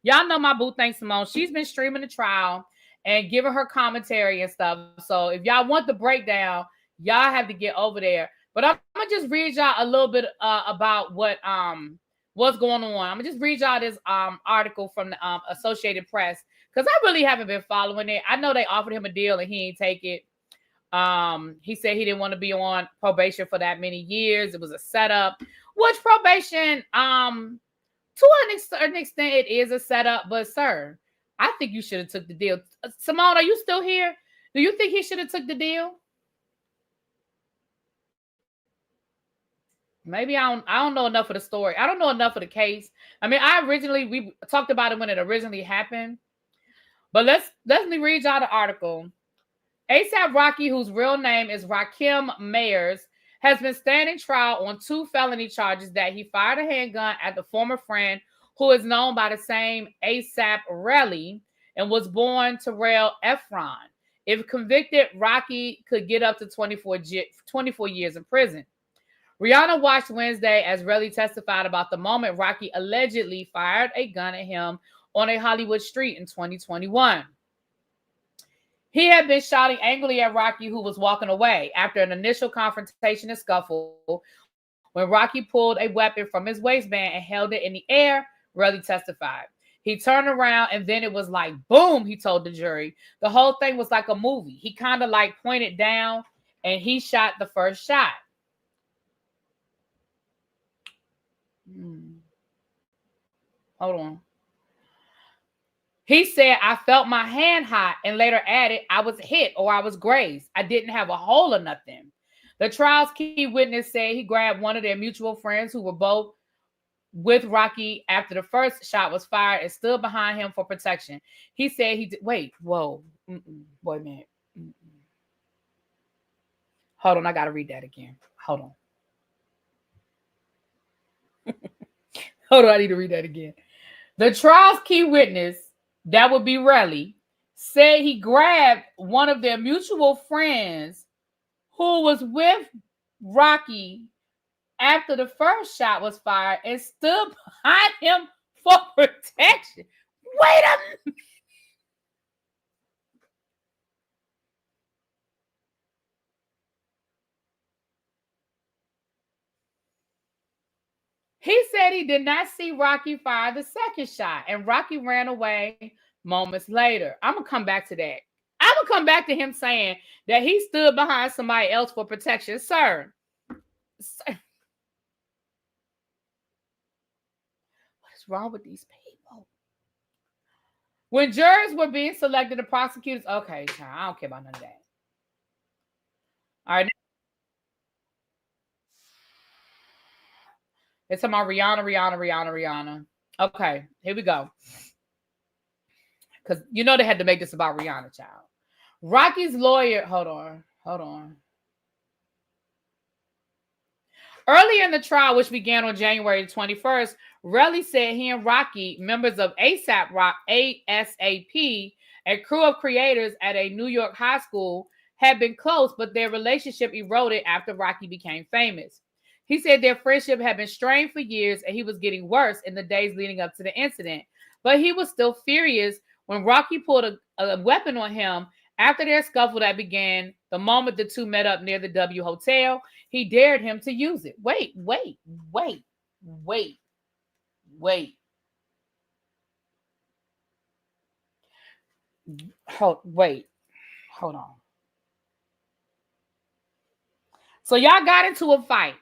y'all know my boo, thanks Simone. She's been streaming the trial and giving her commentary and stuff. So if y'all want the breakdown, y'all have to get over there. But I'm gonna just read y'all a little bit about what's going on. I'm gonna just read y'all this article from the Associated Press, because I really haven't been following it. I know they offered him a deal and he ain't take it. He said he didn't want to be on probation for that many years. It was a setup, which probation, to a certain extent, it is a setup. But sir, I think you should have took the deal. Simone, are you still here? Do you think he should have took the deal? Maybe I don't know enough of the story. I don't know enough of the case. I mean, we talked about it when it originally happened. But let me read y'all the article. ASAP Rocky, whose real name is Rakim Mayers, has been standing trial on 2 felony charges that he fired a handgun at the former friend who is known by the same ASAP Relly and was born Terrell Efron. If convicted, Rocky could get up to 24 years in prison. Rihanna watched Wednesday as Relly testified about the moment Rocky allegedly fired a gun at him on a Hollywood street in 2021. He had been shouting angrily at Rocky, who was walking away after an initial confrontation and scuffle. When Rocky pulled a weapon from his waistband and held it in the air, Relly testified. He turned around and then it was like, boom, he told the jury. The whole thing was like a movie. He kind of like pointed down and he shot the first shot. Hold on. He said, I felt my hand hot and later added, I was hit or I was grazed. I didn't have a hole or nothing. The trial's key witness said he grabbed one of their mutual friends who were both with Rocky after the first shot was fired and stood behind him for protection. He said he did. Wait, whoa. Boy, man. Hold on, I gotta read that again. Hold on. Hold on, I need to read that again. The trial's key witness, that would be Relly, said he grabbed one of their mutual friends who was with Rocky after the first shot was fired and stood behind him for protection. Wait a minute. He said he did not see Rocky fire the second shot, and Rocky ran away moments later. I'm going to come back to that. I'm going to come back to him saying that he stood behind somebody else for protection. Sir, what is wrong with these people? When jurors were being selected, the prosecutors, okay, I don't care about none of that. All right. It's about Rihanna. Okay, here we go. Because you know they had to make this about Rihanna, child. Rocky's lawyer, hold on. Earlier in the trial, which began on January 21st, Relly said he and Rocky, members of ASAP, a crew of creators at a New York high school, had been close, but their relationship eroded after Rocky became famous. He said their friendship had been strained for years and he was getting worse in the days leading up to the incident. But he was still furious when Rocky pulled a weapon on him after their scuffle that began the moment the two met up near the W Hotel. He dared him to use it. Wait. Hold on. So y'all got into a fight.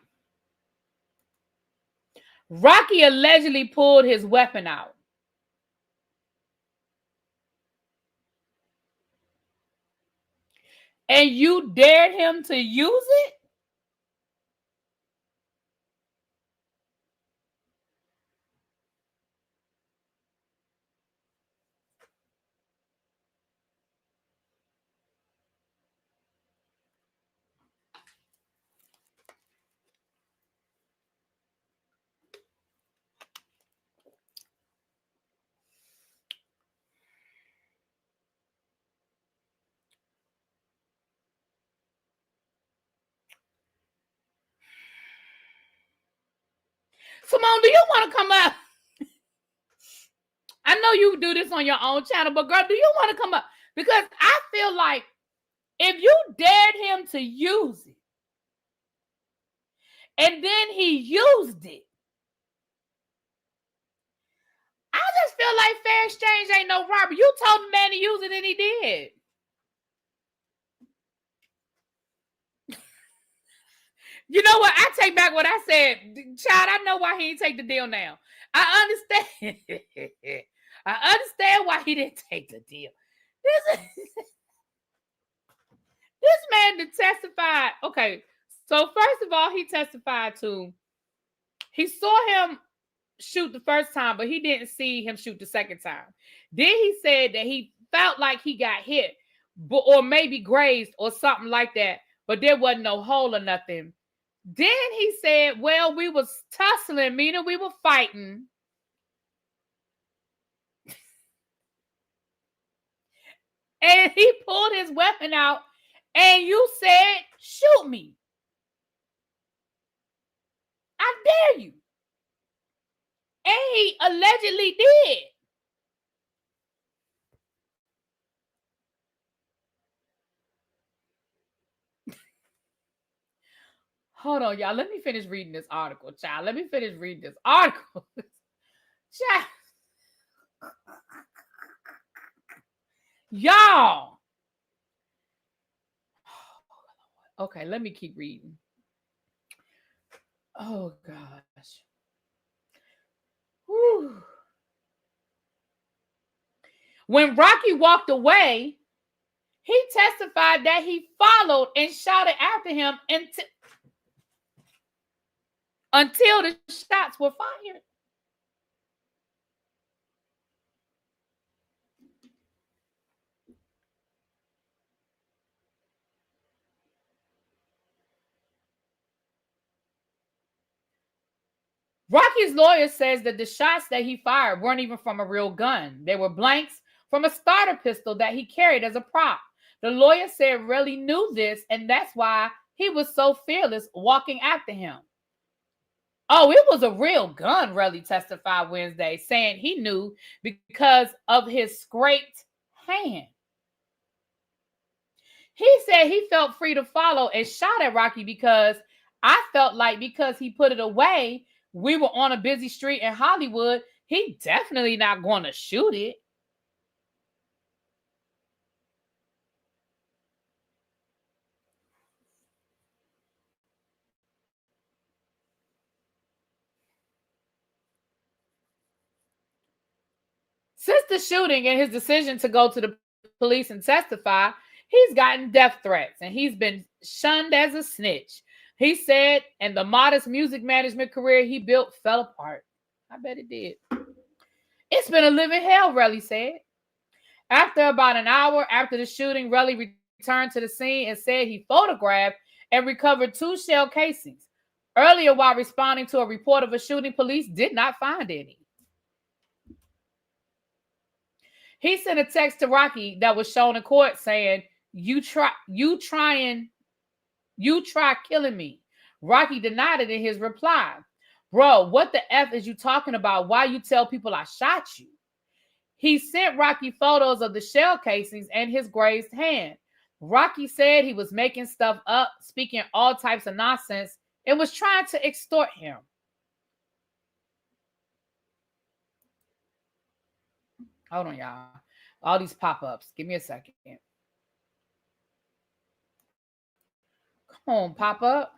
Rocky allegedly pulled his weapon out. And you dared him to use it? Simone, do you want to come up? I know you do this on your own channel, but girl, do you want to come up? Because I feel like if you dared him to use it, and then he used it, I just feel like fair exchange ain't no robbery. You told the man to use it and he did. You know what? I take back what I said. Child, I know why he didn't take the deal now. I understand. I understand why he didn't take the deal. This man that testified. Okay, so first of all, he testified to, he saw him shoot the first time, but he didn't see him shoot the second time. Then he said that he felt like he got hit, or maybe grazed or something like that, but there wasn't no hole or nothing. Then he said, well, we was tussling, meaning we were fighting. And he pulled his weapon out and you said, shoot me. I dare you. And he allegedly did. Hold on, y'all. Let me finish reading this article, child. Let me finish reading this article. Child. Y'all. Okay, let me keep reading. Oh, gosh. Whew. When Rocky walked away, he testified that he followed and shouted after him until the shots were fired. Rocky's lawyer says that the shots that he fired weren't even from a real gun. They were blanks from a starter pistol that he carried as a prop. The lawyer said Relly knew this, and that's why he was so fearless walking after him. Oh, it was a real gun, Relly testified Wednesday, saying he knew because of his scraped hand. He said he felt free to follow and shot at Rocky because I felt like because he put it away, we were on a busy street in Hollywood, he definitely not going to shoot it. Since the shooting and his decision to go to the police and testify, he's gotten death threats and he's been shunned as a snitch. He said, and the modest music management career he built fell apart. I bet it did. It's been a living hell, Relly said. After about an hour after the shooting, Relly returned to the scene and said he photographed and recovered 2 shell casings. Earlier, while responding to a report of a shooting, police did not find any. He sent a text to Rocky that was shown in court saying, you try killing me. Rocky denied it in his reply. Bro, what the F is you talking about? Why you tell people I shot you? He sent Rocky photos of the shell casings and his grazed hand. Rocky said he was making stuff up, speaking all types of nonsense, and was trying to extort him. Hold on, y'all. All these pop-ups. Give me a second. Come on, pop-up.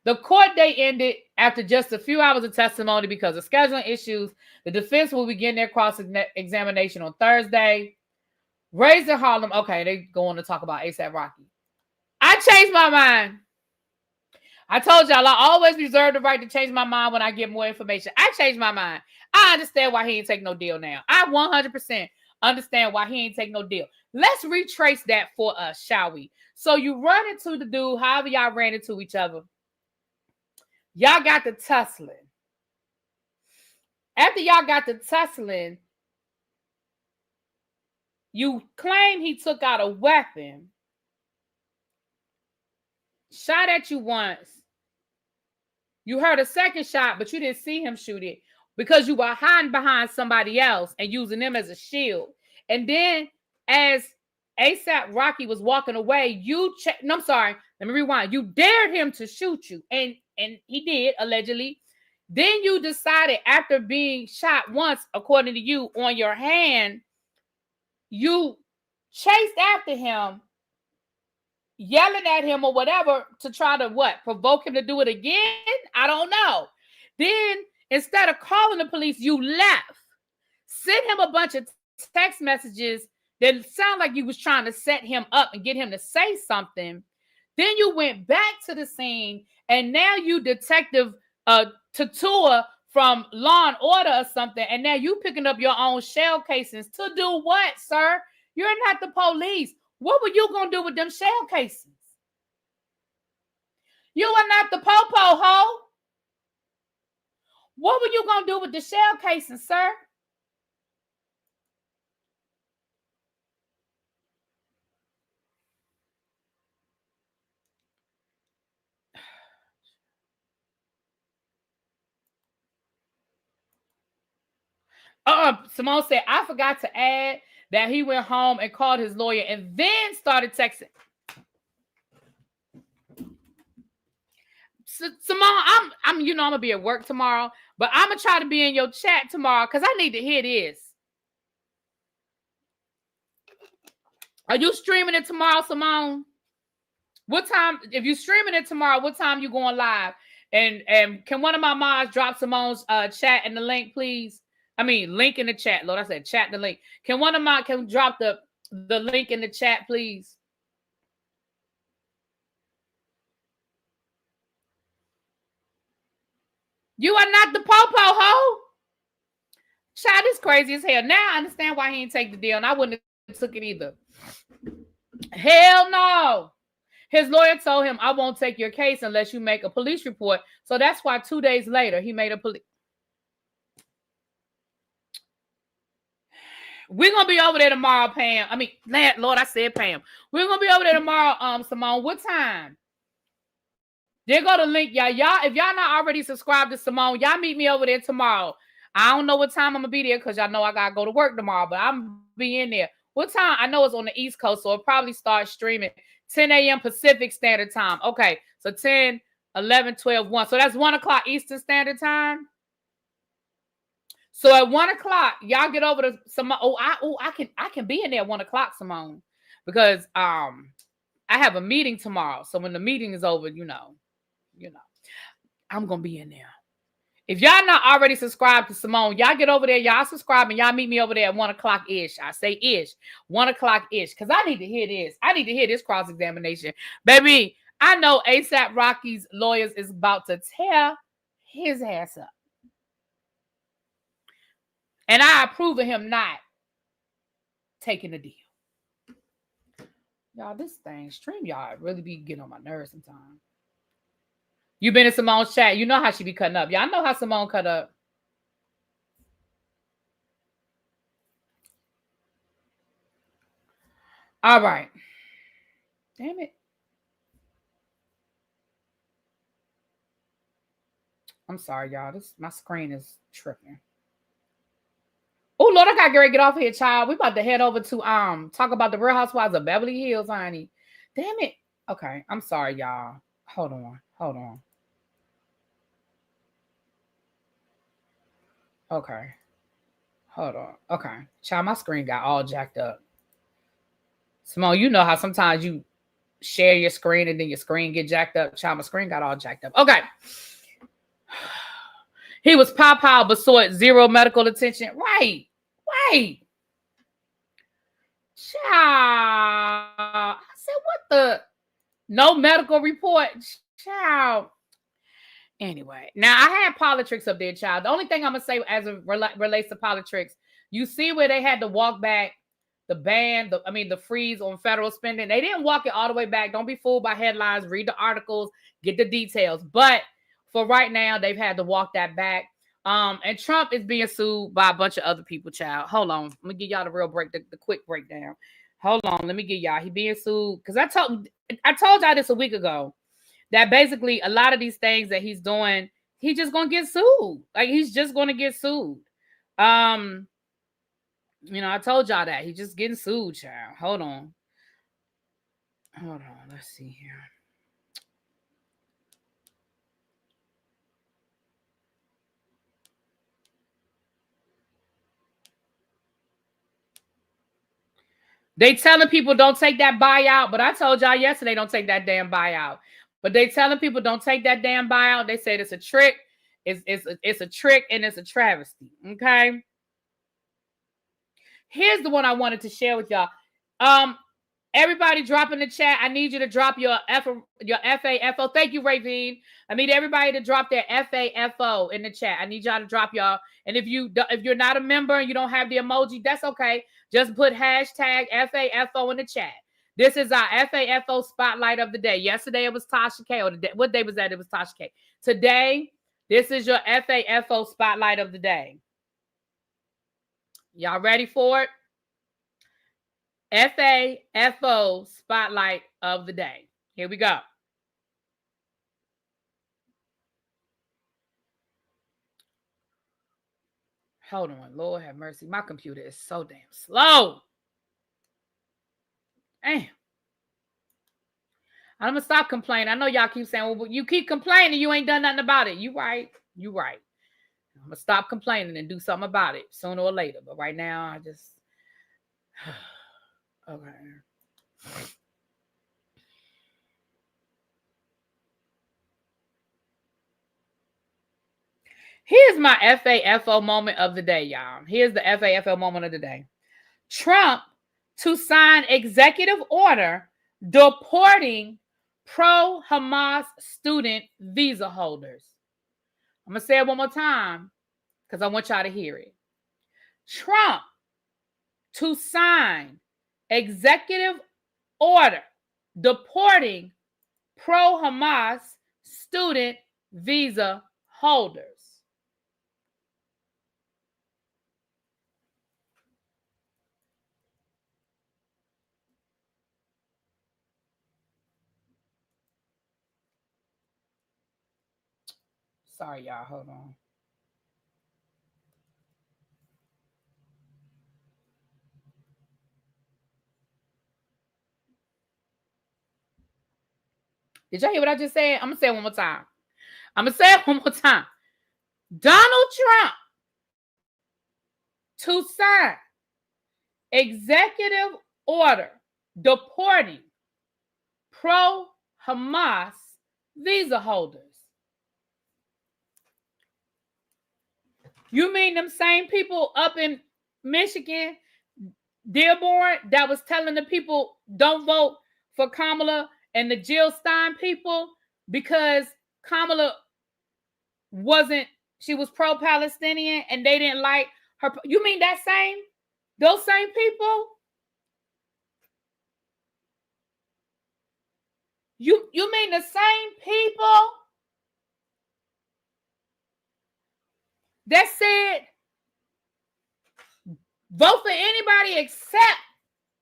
The court date ended after just a few hours of testimony because of scheduling issues. The defense will begin their cross-examination on Thursday. Raised in Harlem. Okay, they go on to talk about A$AP Rocky. I changed my mind. I told y'all I always reserve the right to change my mind when I get more information. I changed my mind. I understand why he ain't take no deal now. I 100% understand why he ain't take no deal. Let's retrace that for us, shall we? So you run into the dude, however y'all ran into each other. Y'all got the tussling. After y'all got the tussling, you claim he took out a weapon, shot at you once. You heard a second shot, but you didn't see him shoot it because you were hiding behind somebody else and using them as a shield. And then as A$AP Rocky was walking away, let me rewind. You dared him to shoot you, and he did, allegedly. Then you decided after being shot once, according to you, on your hand, you chased after him, yelling at him or whatever to try to provoke him to do it again? I don't know. Then instead of calling the police, you left. Sent him a bunch of text messages that sound like you was trying to set him up and get him to say something. Then you went back to the scene, and now you Detective Tatua from Law and Order or something, and now you picking up your own shell casings to do what, sir? You're not the police. What were you going to do with them shell casings? You are not the po-po, ho. What were you going to do with the shell casings, sir? Simone said, I forgot to add that he went home and called his lawyer and then started texting. Simone, I'm gonna be at work tomorrow, but I'm gonna try to be in your chat tomorrow because I need to hear this. Are you streaming it tomorrow, Simone? What time? If you're streaming it tomorrow, what time you going live? And can one of my mods drop Simone's chat and the link, please? I mean, link in the chat. Lord, I said chat the link. Can one of my drop the link in the chat, please? You are not the po-po, ho. Child is crazy as hell. Now I understand why he didn't take the deal, and I wouldn't have took it either. Hell no. His lawyer told him, I won't take your case unless you make a police report. So that's why 2 days later, he made a police. We're going to be over there tomorrow, Pam. I mean, Lord, I said Pam. We're going to be over there tomorrow, Simone. What time? There go the link, y'all. If y'all not already subscribed to Simone, y'all meet me over there tomorrow. I don't know what time I'm going to be there because y'all know I got to go to work tomorrow, but I'm going to be in there. What time? I know it's on the East Coast, so it'll probably start streaming 10 a.m. Pacific Standard Time. Okay, so 10, 11, 12, 1. So that's 1 o'clock Eastern Standard Time. So at 1 o'clock, y'all get over to Simone. I can be in there at 1 o'clock, Simone, because I have a meeting tomorrow. So when the meeting is over, you know, I'm gonna be in there. If y'all not already subscribed to Simone, y'all get over there, y'all subscribe, and y'all meet me over there at 1 o'clock ish. I say ish, 1 o'clock ish, because I need to hear this. I need to hear this cross-examination. Baby, I know ASAP Rocky's lawyers is about to tear his ass up. And I approve of him not taking the deal. Y'all, this thing, StreamYard, really be getting on my nerves sometimes. You been in Simone's chat. You know how she be cutting up. Y'all know how Simone cut up. All right. Damn it. I'm sorry, y'all. My screen is tripping. Oh, Lord, I got to get off here, child. We about to head over to talk about the Real Housewives of Beverly Hills, honey. Damn it. Okay, I'm sorry, y'all. Hold on. Okay. Hold on. Okay. Child, my screen got all jacked up. Simone, you know how sometimes you share your screen and then your screen get jacked up. Child, my screen got all jacked up. Okay. He was pow but sought zero medical attention. Right. Child. I said, what the? No medical report. Child. Anyway, now I had Politricks up there, child. The only thing I'm going to say as it relates to Politricks, you see where they had to walk back the ban, the freeze on federal spending. They didn't walk it all the way back. Don't be fooled by headlines. Read the articles. Get the details. But for right now, they've had to walk that back. And Trump is being sued by a bunch of other people, child. Hold on. Let me give y'all the quick breakdown. Hold on. Let me give y'all. He being sued. Because I told y'all this a week ago. That basically a lot of these things that he's doing, he's just going to get sued. Like, he's just going to get sued. I told y'all that. He's just getting sued, child. Hold on. Let's see here. They telling people don't take that buyout, but I told y'all yesterday don't take that damn buyout. But they telling people don't take that damn buyout. They said it's a trick. It's a trick and it's a travesty. Okay. Here's the one I wanted to share with y'all. Everybody drop in the chat. I need you to drop your FAFO. Thank you, Ravine. I need everybody to drop their FAFO in the chat. I need y'all to drop y'all. And if you're not a member and you don't have the emoji, that's okay. Just put hashtag FAFO in the chat. This is our FAFO spotlight of the day. Yesterday it was Tasha K. What day was that? It was Tasha K. Today, this is your FAFO spotlight of the day. Y'all ready for it? FAFO spotlight of the day. Here we go. Hold on. Lord have mercy. My computer is so damn slow. Damn. I'm going to stop complaining. I know y'all keep saying, well, you keep complaining. You ain't done nothing about it. You right. I'm going to stop complaining and do something about it sooner or later. But right now, I just... Okay. Here's my FAFO moment of the day, y'all. Here's the FAFO moment of the day. Trump to sign executive order deporting pro-Hamas student visa holders. I'm going to say it one more time because I want y'all to hear it. Trump to sign executive order deporting pro-Hamas student visa holders. Sorry, y'all. Hold on. Did y'all hear what I just said? I'm going to say it one more time. Donald Trump to sign executive order deporting pro-Hamas visa holders. You mean them same people up in Michigan, Dearborn, that was telling the people don't vote for Kamala and the Jill Stein people because Kamala she was pro-Palestinian and they didn't like her. You mean those same people? You mean the same people that said vote for anybody except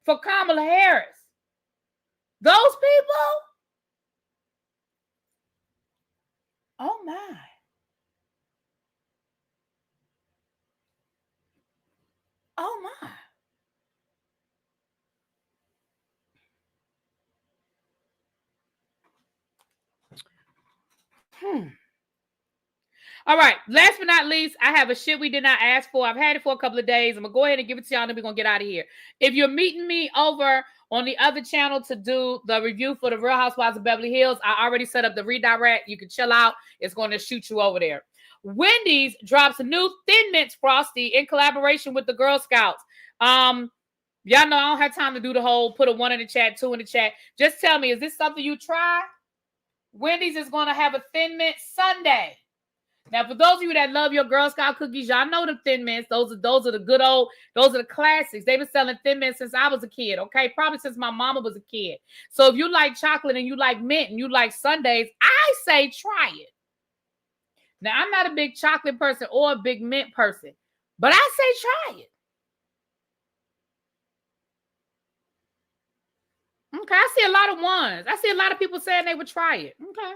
for Kamala Harris? Those people? Oh my. Oh my. All right. Last but not least, I have a shit we did not ask for. I've had it for a couple of days. I'm going to go ahead and give it to y'all, and then we're going to get out of here. If you're meeting me over on the other channel to do the review for the Real Housewives of Beverly Hills, I already set up the redirect. You can chill out. It's going to shoot you over there. Wendy's drops a new Thin Mints Frosty in collaboration with the Girl Scouts. Y'all know I don't have time to do the whole put a 1 in the chat, 2 in the chat. Just tell me, is this something you try? Wendy's is going to have a Thin Mint Sundae. Now, for those of you that love your Girl Scout cookies, y'all know the Thin Mints. Those are the good old, those are the classics. They've been selling Thin Mints since I was a kid, okay? Probably since my mama was a kid. So if you like chocolate and you like mint and you like sundaes, I say try it. Now, I'm not a big chocolate person or a big mint person, but I say try it. Okay, I see a lot of ones. I see a lot of people saying they would try it. Okay.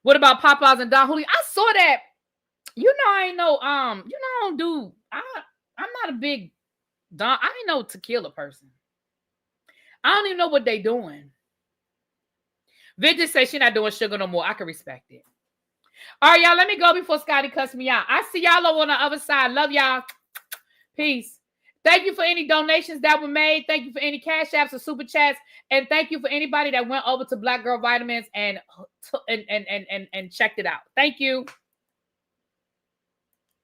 What about Popeyes and Don Julio? I saw that. I ain't no I'm not a big I ain't no tequila person. I don't even know what they doing. Vintage says she's not doing sugar no more. I can respect it. All right, y'all, let me go before Scotty cuts me out. I see y'all over on the other side. Love y'all. Peace. Thank you for any donations that were made. Thank you for any cash apps or super chats. And thank you for anybody that went over to Black Girl Vitamins and checked it out. Thank you.